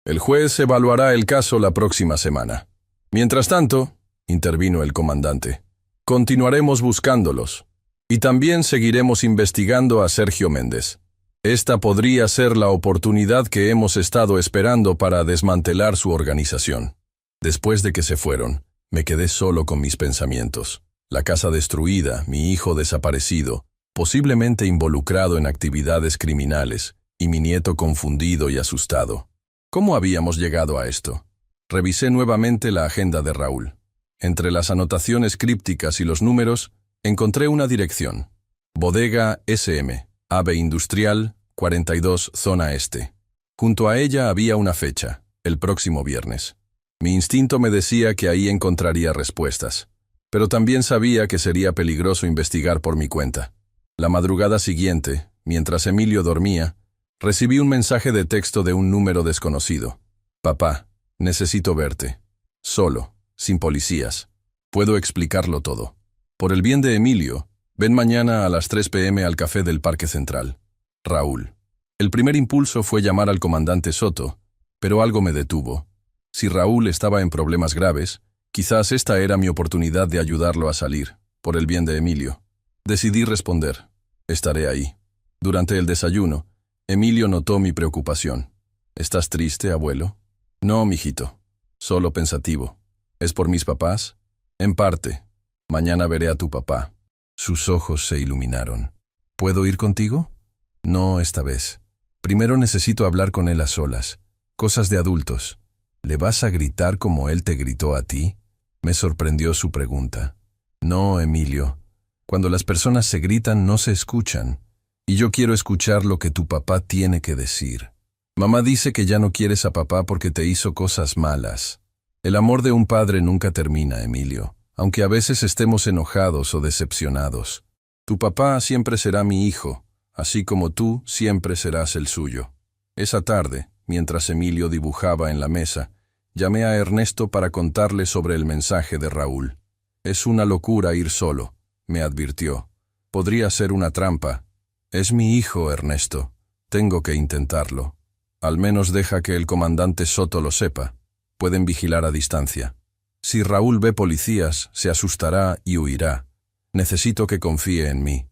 El juez evaluará el caso la próxima semana. Mientras tanto», intervino el comandante, «continuaremos buscándolos. Y también seguiremos investigando a Sergio Méndez. Esta podría ser la oportunidad que hemos estado esperando para desmantelar su organización». Después de que se fueron, me quedé solo con mis pensamientos. La casa destruida, mi hijo desaparecido, posiblemente involucrado en actividades criminales, y mi nieto confundido y asustado. ¿Cómo habíamos llegado a esto? Revisé nuevamente la agenda de Raúl. Entre las anotaciones crípticas y los números, encontré una dirección. Bodega SM, AVE Industrial, 42, Zona Este. Junto a ella había una fecha, el próximo viernes. Mi instinto me decía que ahí encontraría respuestas, pero también sabía que sería peligroso investigar por mi cuenta. La madrugada siguiente, mientras Emilio dormía, recibí un mensaje de texto de un número desconocido. «Papá, necesito verte. Solo, sin policías. Puedo explicarlo todo. Por el bien de Emilio, ven mañana a las 3 p.m. al café del Parque Central. Raúl». El primer impulso fue llamar al comandante Soto, pero algo me detuvo. Si Raúl estaba en problemas graves, quizás esta era mi oportunidad de ayudarlo a salir, por el bien de Emilio. Decidí responder. «Estaré ahí». Durante el desayuno, Emilio notó mi preocupación. «¿Estás triste, abuelo?». «No, mijito. Solo pensativo». «¿Es por mis papás?». «En parte. Mañana veré a tu papá». Sus ojos se iluminaron. «¿Puedo ir contigo?». «No, esta vez. Primero necesito hablar con él a solas. Cosas de adultos». «¿Le vas a gritar como él te gritó a ti?». Me sorprendió su pregunta. «No, Emilio. Cuando las personas se gritan no se escuchan. Y yo quiero escuchar lo que tu papá tiene que decir. Mamá dice que ya no quieres a papá porque te hizo cosas malas. El amor de un padre nunca termina, Emilio, aunque a veces estemos enojados o decepcionados. Tu papá siempre será mi hijo, así como tú siempre serás el suyo». Esa tarde, mientras Emilio dibujaba en la mesa, llamé a Ernesto para contarle sobre el mensaje de Raúl. «Es una locura ir solo», me advirtió. «Podría ser una trampa». «Es mi hijo, Ernesto. Tengo que intentarlo. Al menos deja que el comandante Soto lo sepa. Pueden vigilar a distancia. Si Raúl ve policías, se asustará y huirá. Necesito que confíe en mí.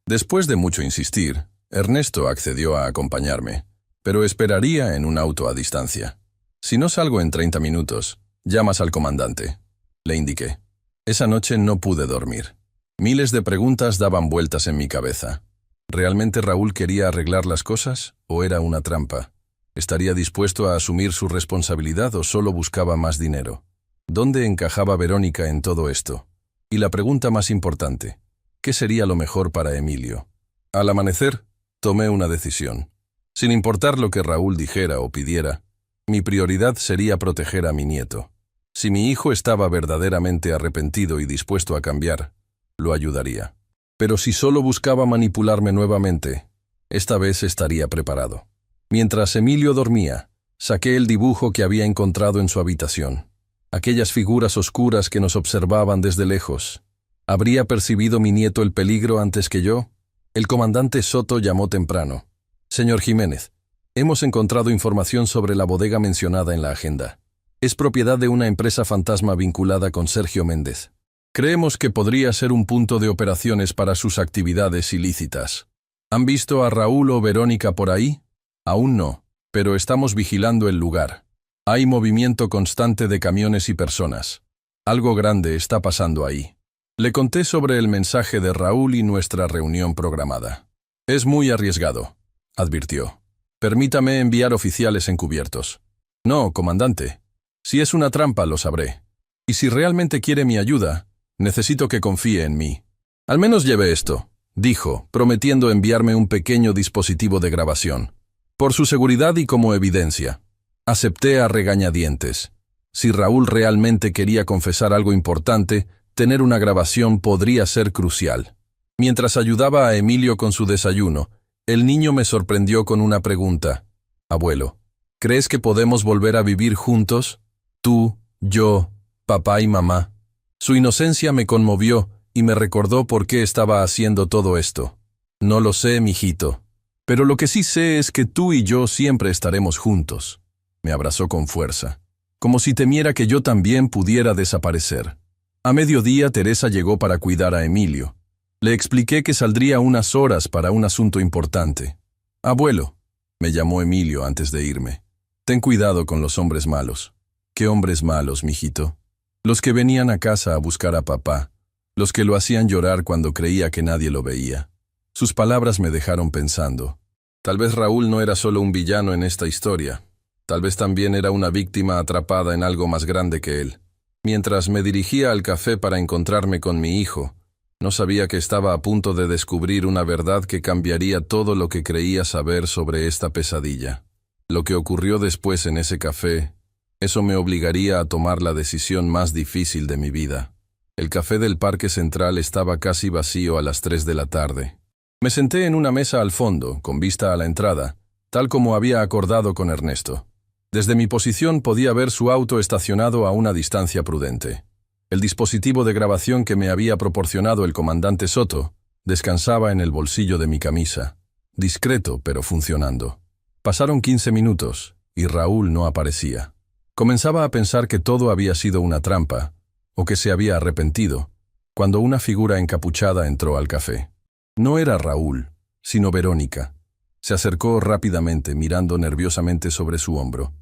Después de mucho insistir, Ernesto accedió a acompañarme, pero esperaría en un auto a distancia. Si no salgo en 30 minutos, llamas al comandante, le indiqué. Esa noche no pude dormir. Miles de preguntas daban vueltas en mi cabeza. ¿Realmente Raúl quería arreglar las cosas o era una trampa? ¿Estaría dispuesto a asumir su responsabilidad o solo buscaba más dinero? ¿Dónde encajaba Verónica en todo esto? Y la pregunta más importante, ¿qué sería lo mejor para Emilio? Al amanecer, tomé una decisión. Sin importar lo que Raúl dijera o pidiera, mi prioridad sería proteger a mi nieto. Si mi hijo estaba verdaderamente arrepentido y dispuesto a cambiar, lo ayudaría. Pero si solo buscaba manipularme nuevamente, esta vez estaría preparado. Mientras Emilio dormía, saqué el dibujo que había encontrado en su habitación. Aquellas figuras oscuras que nos observaban desde lejos. ¿Habría percibido mi nieto el peligro antes que yo? El comandante Soto llamó temprano. Señor Jiménez, hemos encontrado información sobre la bodega mencionada en la agenda. Es propiedad de una empresa fantasma vinculada con Sergio Méndez. Creemos que podría ser un punto de operaciones para sus actividades ilícitas. ¿Han visto a Raúl o Verónica por ahí? Aún no, pero estamos vigilando el lugar. Hay movimiento constante de camiones y personas. Algo grande está pasando ahí. Le conté sobre el mensaje de Raúl y nuestra reunión programada. Es muy arriesgado, advirtió. Permítame enviar oficiales encubiertos. No, comandante. Si es una trampa, lo sabré. Y si realmente quiere mi ayuda, necesito que confíe en mí. Al menos lleve esto, dijo, prometiendo enviarme un pequeño dispositivo de grabación. Por su seguridad y como evidencia. Acepté a regañadientes. Si Raúl realmente quería confesar algo importante, tener una grabación podría ser crucial. Mientras ayudaba a Emilio con su desayuno, el niño me sorprendió con una pregunta. Abuelo, ¿crees que podemos volver a vivir juntos? Tú, yo, papá y mamá. Su inocencia me conmovió y me recordó por qué estaba haciendo todo esto. No lo sé, mijito. Pero lo que sí sé es que tú y yo siempre estaremos juntos. Me abrazó con fuerza, como si temiera que yo también pudiera desaparecer. A mediodía Teresa llegó para cuidar a Emilio. Le expliqué que saldría unas horas para un asunto importante. Abuelo, me llamó Emilio antes de irme. Ten cuidado con los hombres malos. ¿Qué hombres malos, mijito? Los que venían a casa a buscar a papá, los que lo hacían llorar cuando creía que nadie lo veía. Sus palabras me dejaron pensando. Tal vez Raúl no era solo un villano en esta historia. Tal vez también era una víctima atrapada en algo más grande que él. Mientras me dirigía al café para encontrarme con mi hijo, no sabía que estaba a punto de descubrir una verdad que cambiaría todo lo que creía saber sobre esta pesadilla. Lo que ocurrió después en ese café, eso me obligaría a tomar la decisión más difícil de mi vida. El café del Parque Central estaba casi vacío a las 3 de la tarde. Me senté en una mesa al fondo, con vista a la entrada, tal como había acordado con Ernesto. Desde mi posición podía ver su auto estacionado a una distancia prudente. El dispositivo de grabación que me había proporcionado el comandante Soto descansaba en el bolsillo de mi camisa, discreto pero funcionando. Pasaron 15 minutos y Raúl no aparecía. Comenzaba a pensar que todo había sido una trampa, o que se había arrepentido, cuando una figura encapuchada entró al café. No era Raúl, sino Verónica. Se acercó rápidamente, mirando nerviosamente sobre su hombro.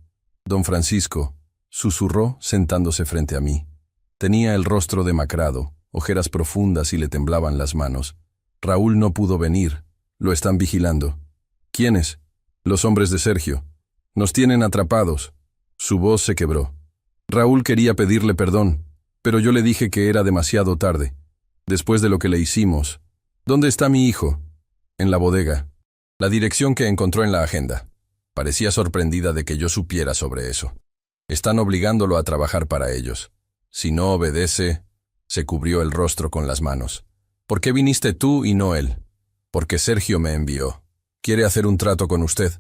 Don Francisco, susurró sentándose frente a mí. Tenía el rostro demacrado, ojeras profundas y le temblaban las manos. Raúl no pudo venir. Lo están vigilando. ¿Quiénes? Los hombres de Sergio. Nos tienen atrapados. Su voz se quebró. Raúl quería pedirle perdón, pero yo le dije que era demasiado tarde. Después de lo que le hicimos. ¿Dónde está mi hijo? En la bodega. La dirección que encontró en la agenda. Parecía sorprendida de que yo supiera sobre eso. Están obligándolo a trabajar para ellos. Si no obedece, se cubrió el rostro con las manos. ¿Por qué viniste tú y no él? Porque Sergio me envió. Quiere hacer un trato con usted.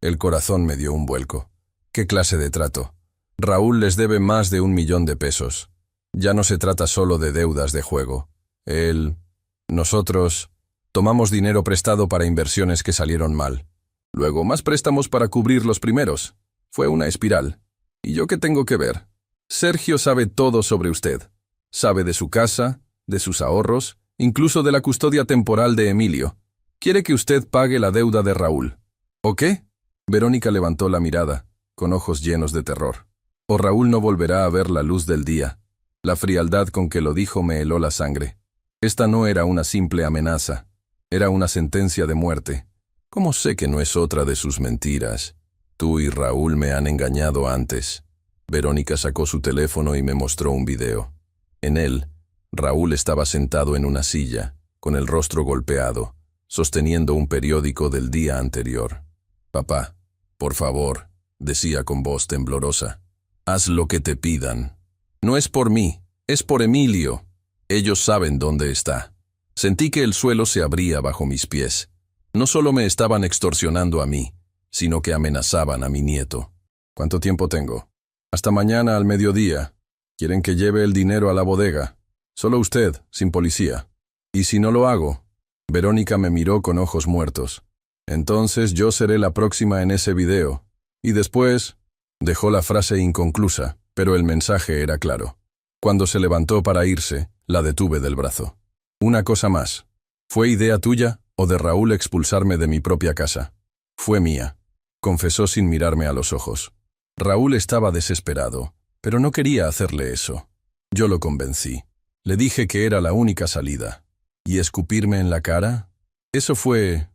El corazón me dio un vuelco. ¿Qué clase de trato? Raúl les debe más de 1 millón de pesos. Ya no se trata solo de deudas de juego. Nosotros tomamos dinero prestado para inversiones que salieron mal. Luego más préstamos para cubrir los primeros. Fue una espiral. ¿Y yo qué tengo que ver? Sergio sabe todo sobre usted. Sabe de su casa, de sus ahorros incluso de la custodia temporal de Emilio. Quiere que usted pague la deuda de Raúl. ¿O qué? Verónica levantó la mirada, con ojos llenos de terror. O Raúl no volverá a ver la luz del día. La frialdad con que lo dijo me heló la sangre. Esta no era una simple amenaza, era una sentencia de muerte. ¿Cómo sé que no es otra de sus mentiras? Tú y Raúl me han engañado antes. Verónica sacó su teléfono y me mostró un video. En él, Raúl estaba sentado en una silla, con el rostro golpeado, sosteniendo un periódico del día anterior. «Papá, por favor», decía con voz temblorosa, «haz lo que te pidan. No es por mí, es por Emilio. Ellos saben dónde está». Sentí que el suelo se abría bajo mis pies. No solo me estaban extorsionando a mí, sino que amenazaban a mi nieto. «¿Cuánto tiempo tengo?» «Hasta mañana al mediodía. Quieren que lleve el dinero a la bodega. Solo usted, sin policía. ¿Y si no lo hago?» Verónica me miró con ojos muertos. «Entonces yo seré la próxima en ese video. Y después...» Dejó la frase inconclusa, pero el mensaje era claro. Cuando se levantó para irse, la detuve del brazo. «Una cosa más. ¿Fue idea tuya o de Raúl expulsarme de mi propia casa?» «Fue mía», confesó sin mirarme a los ojos. Raúl estaba desesperado, pero no quería hacerle eso. Yo lo convencí. Le dije que era la única salida. ¿Y escupirme en la cara? Eso fue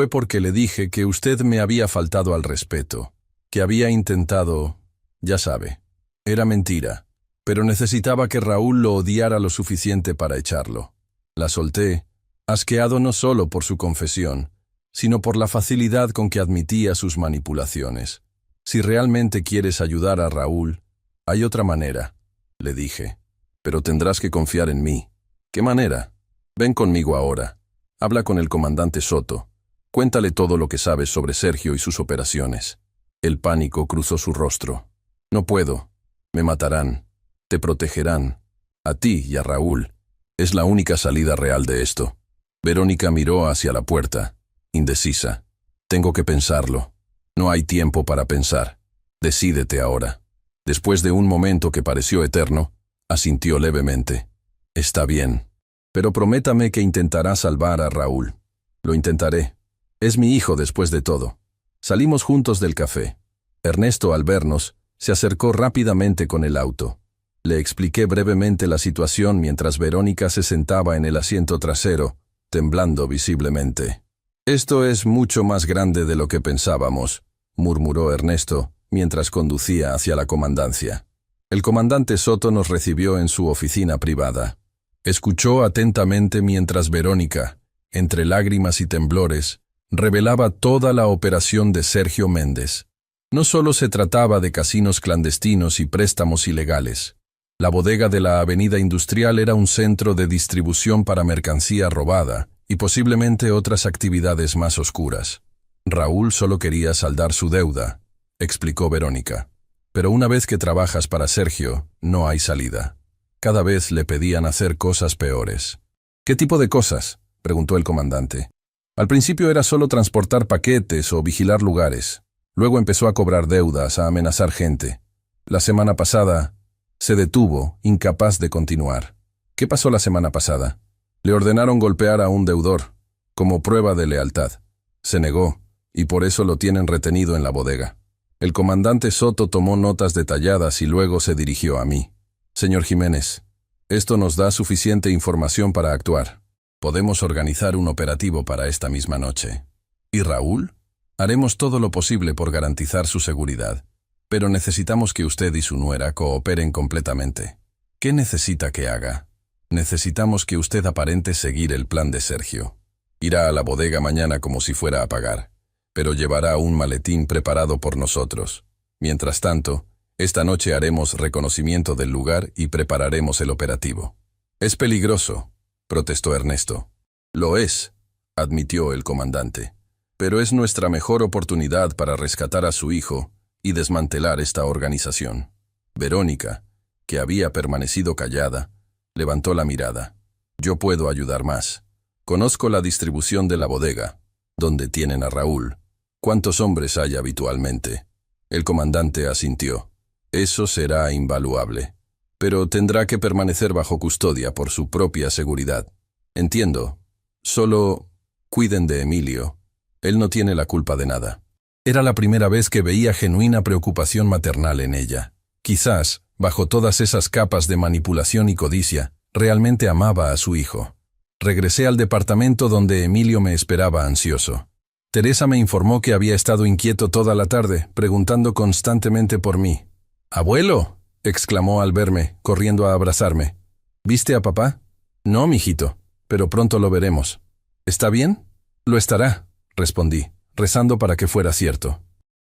porque le dije que usted me había faltado al respeto, que había intentado... Ya sabe, era mentira, pero necesitaba que Raúl lo odiara lo suficiente para echarlo. La solté, asqueado no solo por su confesión, sino por la facilidad con que admitía sus manipulaciones. «Si realmente quieres ayudar a Raúl, hay otra manera», le dije. «Pero tendrás que confiar en mí». «¿Qué manera?» «Ven conmigo ahora. Habla con el comandante Soto. Cuéntale todo lo que sabes sobre Sergio y sus operaciones». El pánico cruzó su rostro. «No puedo. Me matarán. Te protegerán. A ti y a Raúl. Es la única salida real de esto». Verónica miró hacia la puerta, indecisa. «Tengo que pensarlo. No hay tiempo para pensar. Decídete ahora». Después de un momento que pareció eterno, asintió levemente. «Está bien. Pero prométame que intentará salvar a Raúl». «Lo intentaré. Es mi hijo después de todo». Salimos juntos del café. Ernesto, al vernos, se acercó rápidamente con el auto. Le expliqué brevemente la situación mientras Verónica se sentaba en el asiento trasero, temblando visiblemente. «Esto es mucho más grande de lo que pensábamos», murmuró Ernesto, mientras conducía hacia la comandancia. El comandante Soto nos recibió en su oficina privada. Escuchó atentamente mientras Verónica, entre lágrimas y temblores, revelaba toda la operación de Sergio Méndez. No solo se trataba de casinos clandestinos y préstamos ilegales. La bodega de la Avenida Industrial era un centro de distribución para mercancía robada y posiblemente otras actividades más oscuras. Raúl solo quería saldar su deuda, explicó Verónica. Pero una vez que trabajas para Sergio, no hay salida. Cada vez le pedían hacer cosas peores. «¿Qué tipo de cosas?», preguntó el comandante. «Al principio era solo transportar paquetes o vigilar lugares. Luego empezó a cobrar deudas, a amenazar gente. La semana pasada se detuvo, incapaz de continuar». «¿Qué pasó la semana pasada?» «Le ordenaron golpear a un deudor, como prueba de lealtad. Se negó, y por eso lo tienen retenido en la bodega». El comandante Soto tomó notas detalladas y luego se dirigió a mí. «Señor Jiménez, esto nos da suficiente información para actuar. Podemos organizar un operativo para esta misma noche». «¿Y Raúl?» «Haremos todo lo posible por garantizar su seguridad, pero necesitamos que usted y su nuera cooperen completamente». «¿Qué necesita que haga?» «Necesitamos que usted aparente seguir el plan de Sergio. Irá a la bodega mañana como si fuera a pagar, pero llevará un maletín preparado por nosotros. Mientras tanto, esta noche haremos reconocimiento del lugar y prepararemos el operativo». «Es peligroso», protestó Ernesto. «Lo es», admitió el comandante, «pero es nuestra mejor oportunidad para rescatar a su hijo y desmantelar esta organización». Verónica, que había permanecido callada, levantó la mirada. «Yo puedo ayudar más. Conozco la distribución de la bodega, donde tienen a Raúl. ¿Cuántos hombres hay habitualmente?» El comandante asintió. «Eso será invaluable, pero tendrá que permanecer bajo custodia por su propia seguridad». Entiendo. Solo cuiden de Emilio. Él no tiene la culpa de nada. Era la primera vez que veía genuina preocupación maternal en ella. Quizás, bajo todas esas capas de manipulación y codicia, realmente amaba a su hijo. Regresé al departamento donde Emilio me esperaba ansioso. Teresa me informó que había estado inquieto toda la tarde, preguntando constantemente por mí. «¡Abuelo!», exclamó al verme, corriendo a abrazarme. «¿Viste a papá?». «No, mijito, pero pronto lo veremos». «¿Está bien?». «Lo estará», respondí, rezando para que fuera cierto.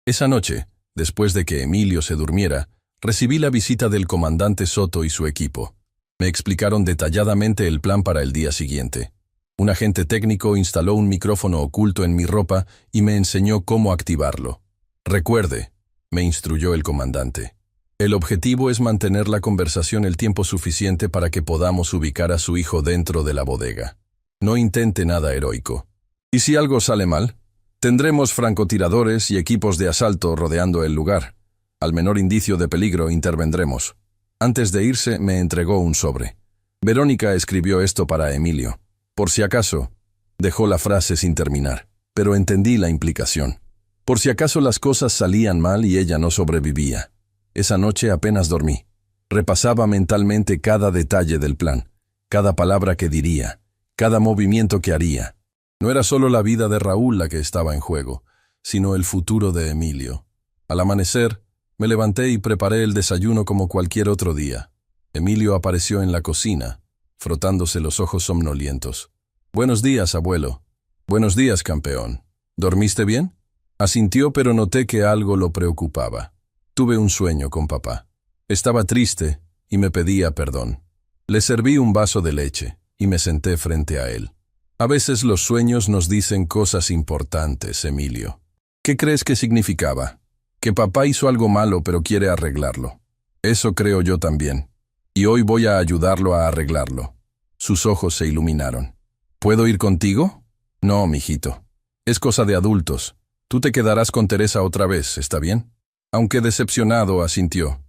Esa noche, después de que Emilio se durmiera, recibí la visita del comandante Soto y su equipo. Me explicaron detalladamente el plan para el día siguiente. Un agente técnico instaló un micrófono oculto en mi ropa y me enseñó cómo activarlo. «Recuerde», me instruyó el comandante. «El objetivo es mantener la conversación el tiempo suficiente para que podamos ubicar a su hijo dentro de la bodega. No intente nada heroico. Y si algo sale mal, tendremos francotiradores y equipos de asalto rodeando el lugar. Al menor indicio de peligro intervendremos». Antes de irse, me entregó un sobre. Verónica escribió esto para Emilio. Por si acaso, dejó la frase sin terminar, pero entendí la implicación. Por si acaso las cosas salían mal y ella no sobrevivía. Esa noche apenas dormí. Repasaba mentalmente cada detalle del plan, cada palabra que diría, cada movimiento que haría. No era solo la vida de Raúl la que estaba en juego, sino el futuro de Emilio. Al amanecer, me levanté y preparé el desayuno como cualquier otro día. Emilio apareció en la cocina, frotándose los ojos somnolientos. «Buenos días, abuelo». «Buenos días, campeón. ¿Dormiste bien?». Asintió, pero noté que algo lo preocupaba. Tuve un sueño con papá. Estaba triste y me pedía perdón. Le serví un vaso de leche y me senté frente a él. A veces los sueños nos dicen cosas importantes, Emilio. ¿Qué crees que significaba? Que papá hizo algo malo pero quiere arreglarlo. Eso creo yo también. Y hoy voy a ayudarlo a arreglarlo. Sus ojos se iluminaron. ¿Puedo ir contigo? No, mijito. Es cosa de adultos. Tú te quedarás con Teresa otra vez, ¿está bien? Aunque decepcionado, asintió.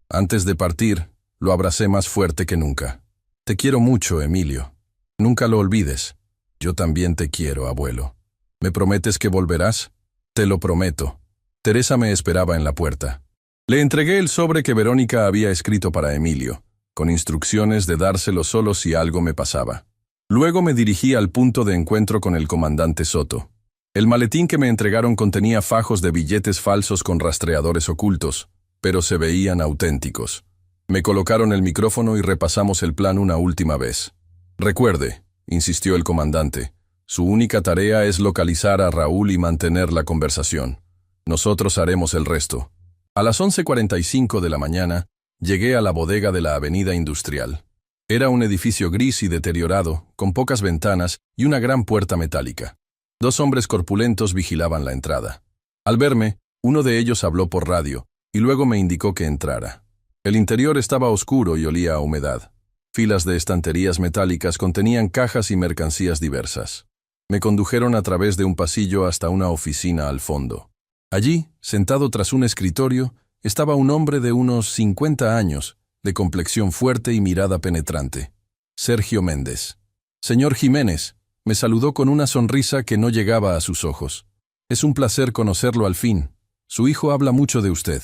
Antes de partir, lo abracé más fuerte que nunca. Te quiero mucho, Emilio. Nunca lo olvides. Yo también te quiero, abuelo. ¿Me prometes que volverás? Te lo prometo. Teresa me esperaba en la puerta. Le entregué el sobre que Verónica había escrito para Emilio, con instrucciones de dárselo solo si algo me pasaba. Luego me dirigí al punto de encuentro con el comandante Soto. El maletín que me entregaron contenía fajos de billetes falsos con rastreadores ocultos, pero se veían auténticos. Me colocaron el micrófono y repasamos el plan una última vez. «Recuerde», insistió el comandante, «su única tarea es localizar a Raúl y mantener la conversación. Nosotros haremos el resto». A las 11:45 de la mañana, llegué a la bodega de la Avenida Industrial. Era un edificio gris y deteriorado, con pocas ventanas y una gran puerta metálica. 2 hombres corpulentos vigilaban la entrada. Al verme, uno de ellos habló por radio, y luego me indicó que entrara. El interior estaba oscuro y olía a humedad. Filas de estanterías metálicas contenían cajas y mercancías diversas. Me condujeron a través de un pasillo hasta una oficina al fondo. Allí, sentado tras un escritorio, estaba un hombre de unos 50 años, de complexión fuerte y mirada penetrante. Sergio Méndez. «Señor Jiménez», me saludó con una sonrisa que no llegaba a sus ojos. «Es un placer conocerlo al fin. Su hijo habla mucho de usted».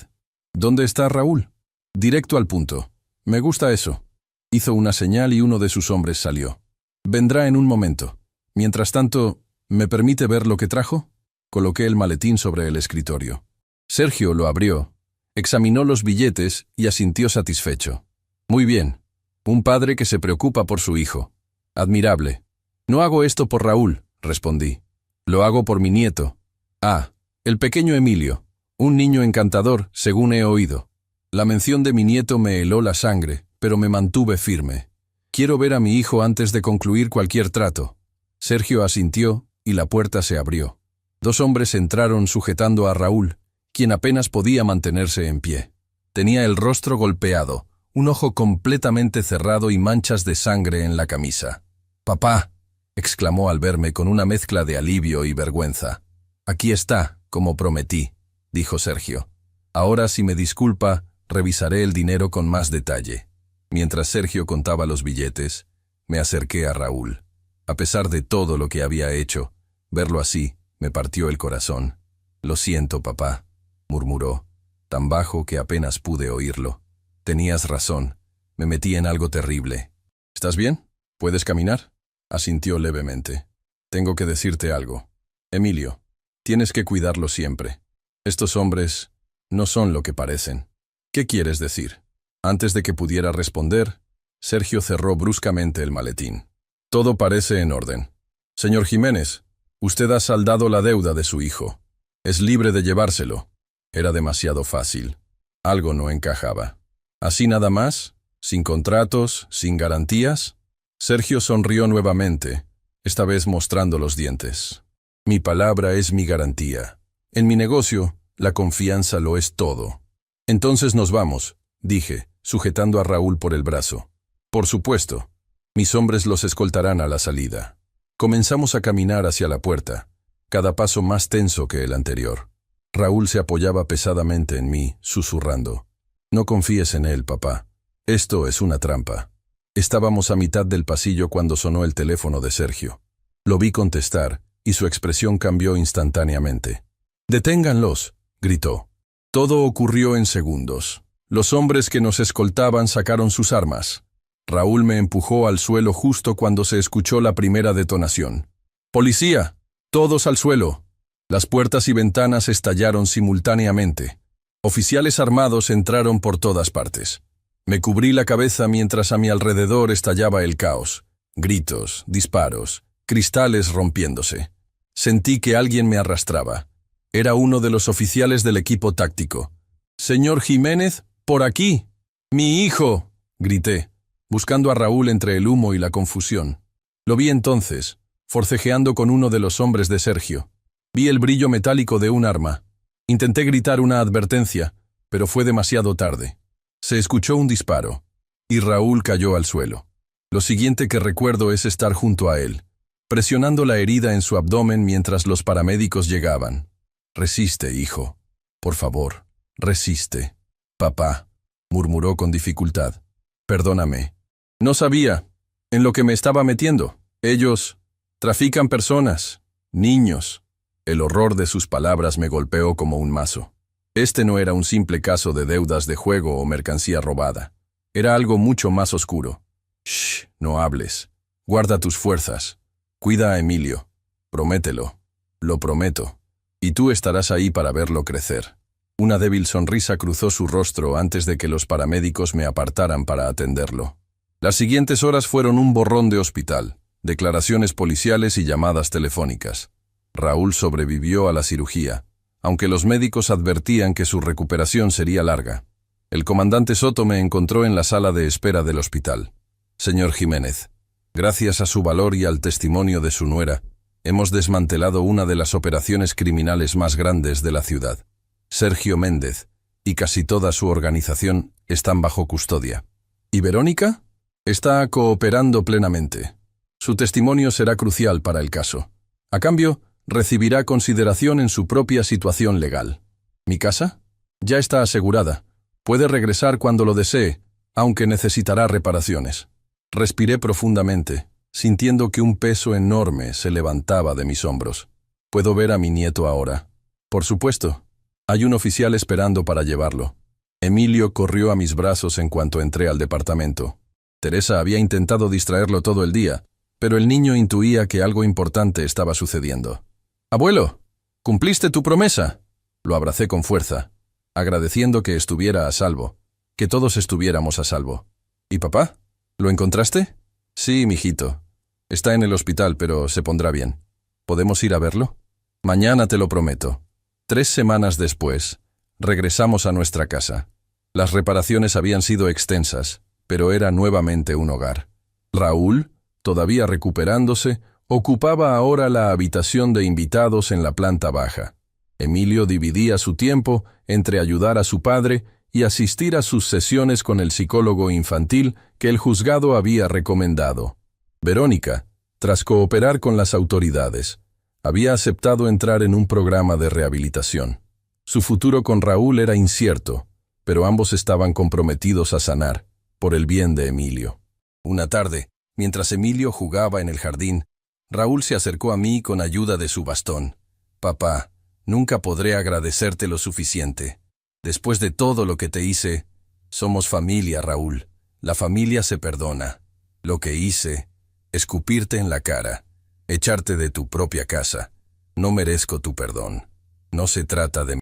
«¿Dónde está Raúl?». «Directo al punto. Me gusta eso». Hizo una señal y uno de sus hombres salió. «Vendrá en un momento. Mientras tanto, ¿me permite ver lo que trajo?». Coloqué el maletín sobre el escritorio. Sergio lo abrió, examinó los billetes y asintió satisfecho. «Muy bien. Un padre que se preocupa por su hijo. Admirable. No hago esto por Raúl», respondí. «Lo hago por mi nieto. Ah, el pequeño Emilio. Un niño encantador, según he oído. La mención de mi nieto me heló la sangre, pero me mantuve firme. Quiero ver a mi hijo antes de concluir cualquier trato». Sergio asintió y la puerta se abrió. 2 hombres entraron sujetando a Raúl, quien apenas podía mantenerse en pie. Tenía el rostro golpeado, un ojo completamente cerrado y manchas de sangre en la camisa. «Papá», exclamó al verme con una mezcla de alivio y vergüenza. «Aquí está, como prometí», dijo Sergio. «Ahora, si me disculpa, revisaré el dinero con más detalle». Mientras Sergio contaba los billetes, me acerqué a Raúl. A pesar de todo lo que había hecho, verlo así me partió el corazón. «Lo siento, papá», murmuró, tan bajo que apenas pude oírlo. «Tenías razón, me metí en algo terrible». «¿Estás bien? ¿Puedes caminar?», asintió levemente. «Tengo que decirte algo. Emilio, tienes que cuidarlo siempre. Estos hombres no son lo que parecen». «¿Qué quieres decir?». Antes de que pudiera responder, Sergio cerró bruscamente el maletín. «Todo parece en orden. Señor Jiménez, usted ha saldado la deuda de su hijo. Es libre de llevárselo». Era demasiado fácil. Algo no encajaba. ¿Así nada más? ¿Sin contratos? ¿Sin garantías? Sergio sonrió nuevamente, esta vez mostrando los dientes. «Mi palabra es mi garantía. En mi negocio, la confianza lo es todo». «Entonces nos vamos», dije, sujetando a Raúl por el brazo. «Por supuesto. Mis hombres los escoltarán a la salida». Comenzamos a caminar hacia la puerta, cada paso más tenso que el anterior. Raúl se apoyaba pesadamente en mí, susurrando. «No confíes en él, papá. Esto es una trampa». Estábamos a mitad del pasillo cuando sonó el teléfono de Sergio. Lo vi contestar, y su expresión cambió instantáneamente. «Deténganlos», gritó. Todo ocurrió en segundos. Los hombres que nos escoltaban sacaron sus armas. Raúl me empujó al suelo justo cuando se escuchó la primera detonación. «¡Policía! ¡Todos al suelo!». Las puertas y ventanas estallaron simultáneamente. Oficiales armados entraron por todas partes. Me cubrí la cabeza mientras a mi alrededor estallaba el caos. Gritos, disparos, cristales rompiéndose. Sentí que alguien me arrastraba. Era uno de los oficiales del equipo táctico. «Señor Jiménez, por aquí». «¡Mi hijo!», grité, buscando a Raúl entre el humo y la confusión. Lo vi entonces, forcejeando con uno de los hombres de Sergio. Vi el brillo metálico de un arma. Intenté gritar una advertencia, pero fue demasiado tarde. Se escuchó un disparo, y Raúl cayó al suelo. Lo siguiente que recuerdo es estar junto a él, presionando la herida en su abdomen mientras los paramédicos llegaban. «Resiste, hijo. Por favor, resiste». «Papá», murmuró con dificultad. «Perdóname. No sabía en lo que me estaba metiendo. Ellos trafican personas, niños». El horror de sus palabras me golpeó como un mazo. Este no era un simple caso de deudas de juego o mercancía robada. Era algo mucho más oscuro. «Shh, no hables. Guarda tus fuerzas. Cuida a Emilio. Promételo». «Lo prometo. Y tú estarás ahí para verlo crecer». Una débil sonrisa cruzó su rostro antes de que los paramédicos me apartaran para atenderlo. Las siguientes horas fueron un borrón de hospital, declaraciones policiales y llamadas telefónicas. Raúl sobrevivió a la cirugía, aunque los médicos advertían que su recuperación sería larga. El comandante Soto me encontró en la sala de espera del hospital. «Señor Jiménez, gracias a su valor y al testimonio de su nuera, hemos desmantelado una de las operaciones criminales más grandes de la ciudad. Sergio Méndez y casi toda su organización están bajo custodia». «¿Y Verónica?». «Está cooperando plenamente. Su testimonio será crucial para el caso. A cambio, recibirá consideración en su propia situación legal». «¿Mi casa?». «Ya está asegurada. Puede regresar cuando lo desee, aunque necesitará reparaciones». Respiré profundamente, sintiendo que un peso enorme se levantaba de mis hombros. «¿Puedo ver a mi nieto ahora?». «Por supuesto. Hay un oficial esperando para llevarlo». Emilio corrió a mis brazos en cuanto entré al departamento. Teresa había intentado distraerlo todo el día, pero el niño intuía que algo importante estaba sucediendo. «Abuelo, ¿cumpliste tu promesa?». Lo abracé con fuerza, agradeciendo que estuviera a salvo, que todos estuviéramos a salvo. «¿Y papá? ¿Lo encontraste?». «Sí, mijito. Está en el hospital, pero se pondrá bien. ¿Podemos ir a verlo?». «Mañana te lo prometo». 3 semanas después, regresamos a nuestra casa. Las reparaciones habían sido extensas, pero era nuevamente un hogar. Raúl, todavía recuperándose, ocupaba ahora la habitación de invitados en la planta baja. Emilio dividía su tiempo entre ayudar a su padre y asistir a sus sesiones con el psicólogo infantil que el juzgado había recomendado. Verónica, tras cooperar con las autoridades, había aceptado entrar en un programa de rehabilitación. Su futuro con Raúl era incierto, pero ambos estaban comprometidos a sanar, por el bien de Emilio. Una tarde, mientras Emilio jugaba en el jardín, Raúl se acercó a mí con ayuda de su bastón. Papá, nunca podré agradecerte lo suficiente. Después de todo lo que te hice, somos familia, Raúl. La familia se perdona. Lo que hice, escupirte en la cara, echarte de tu propia casa. No merezco tu perdón. No se trata de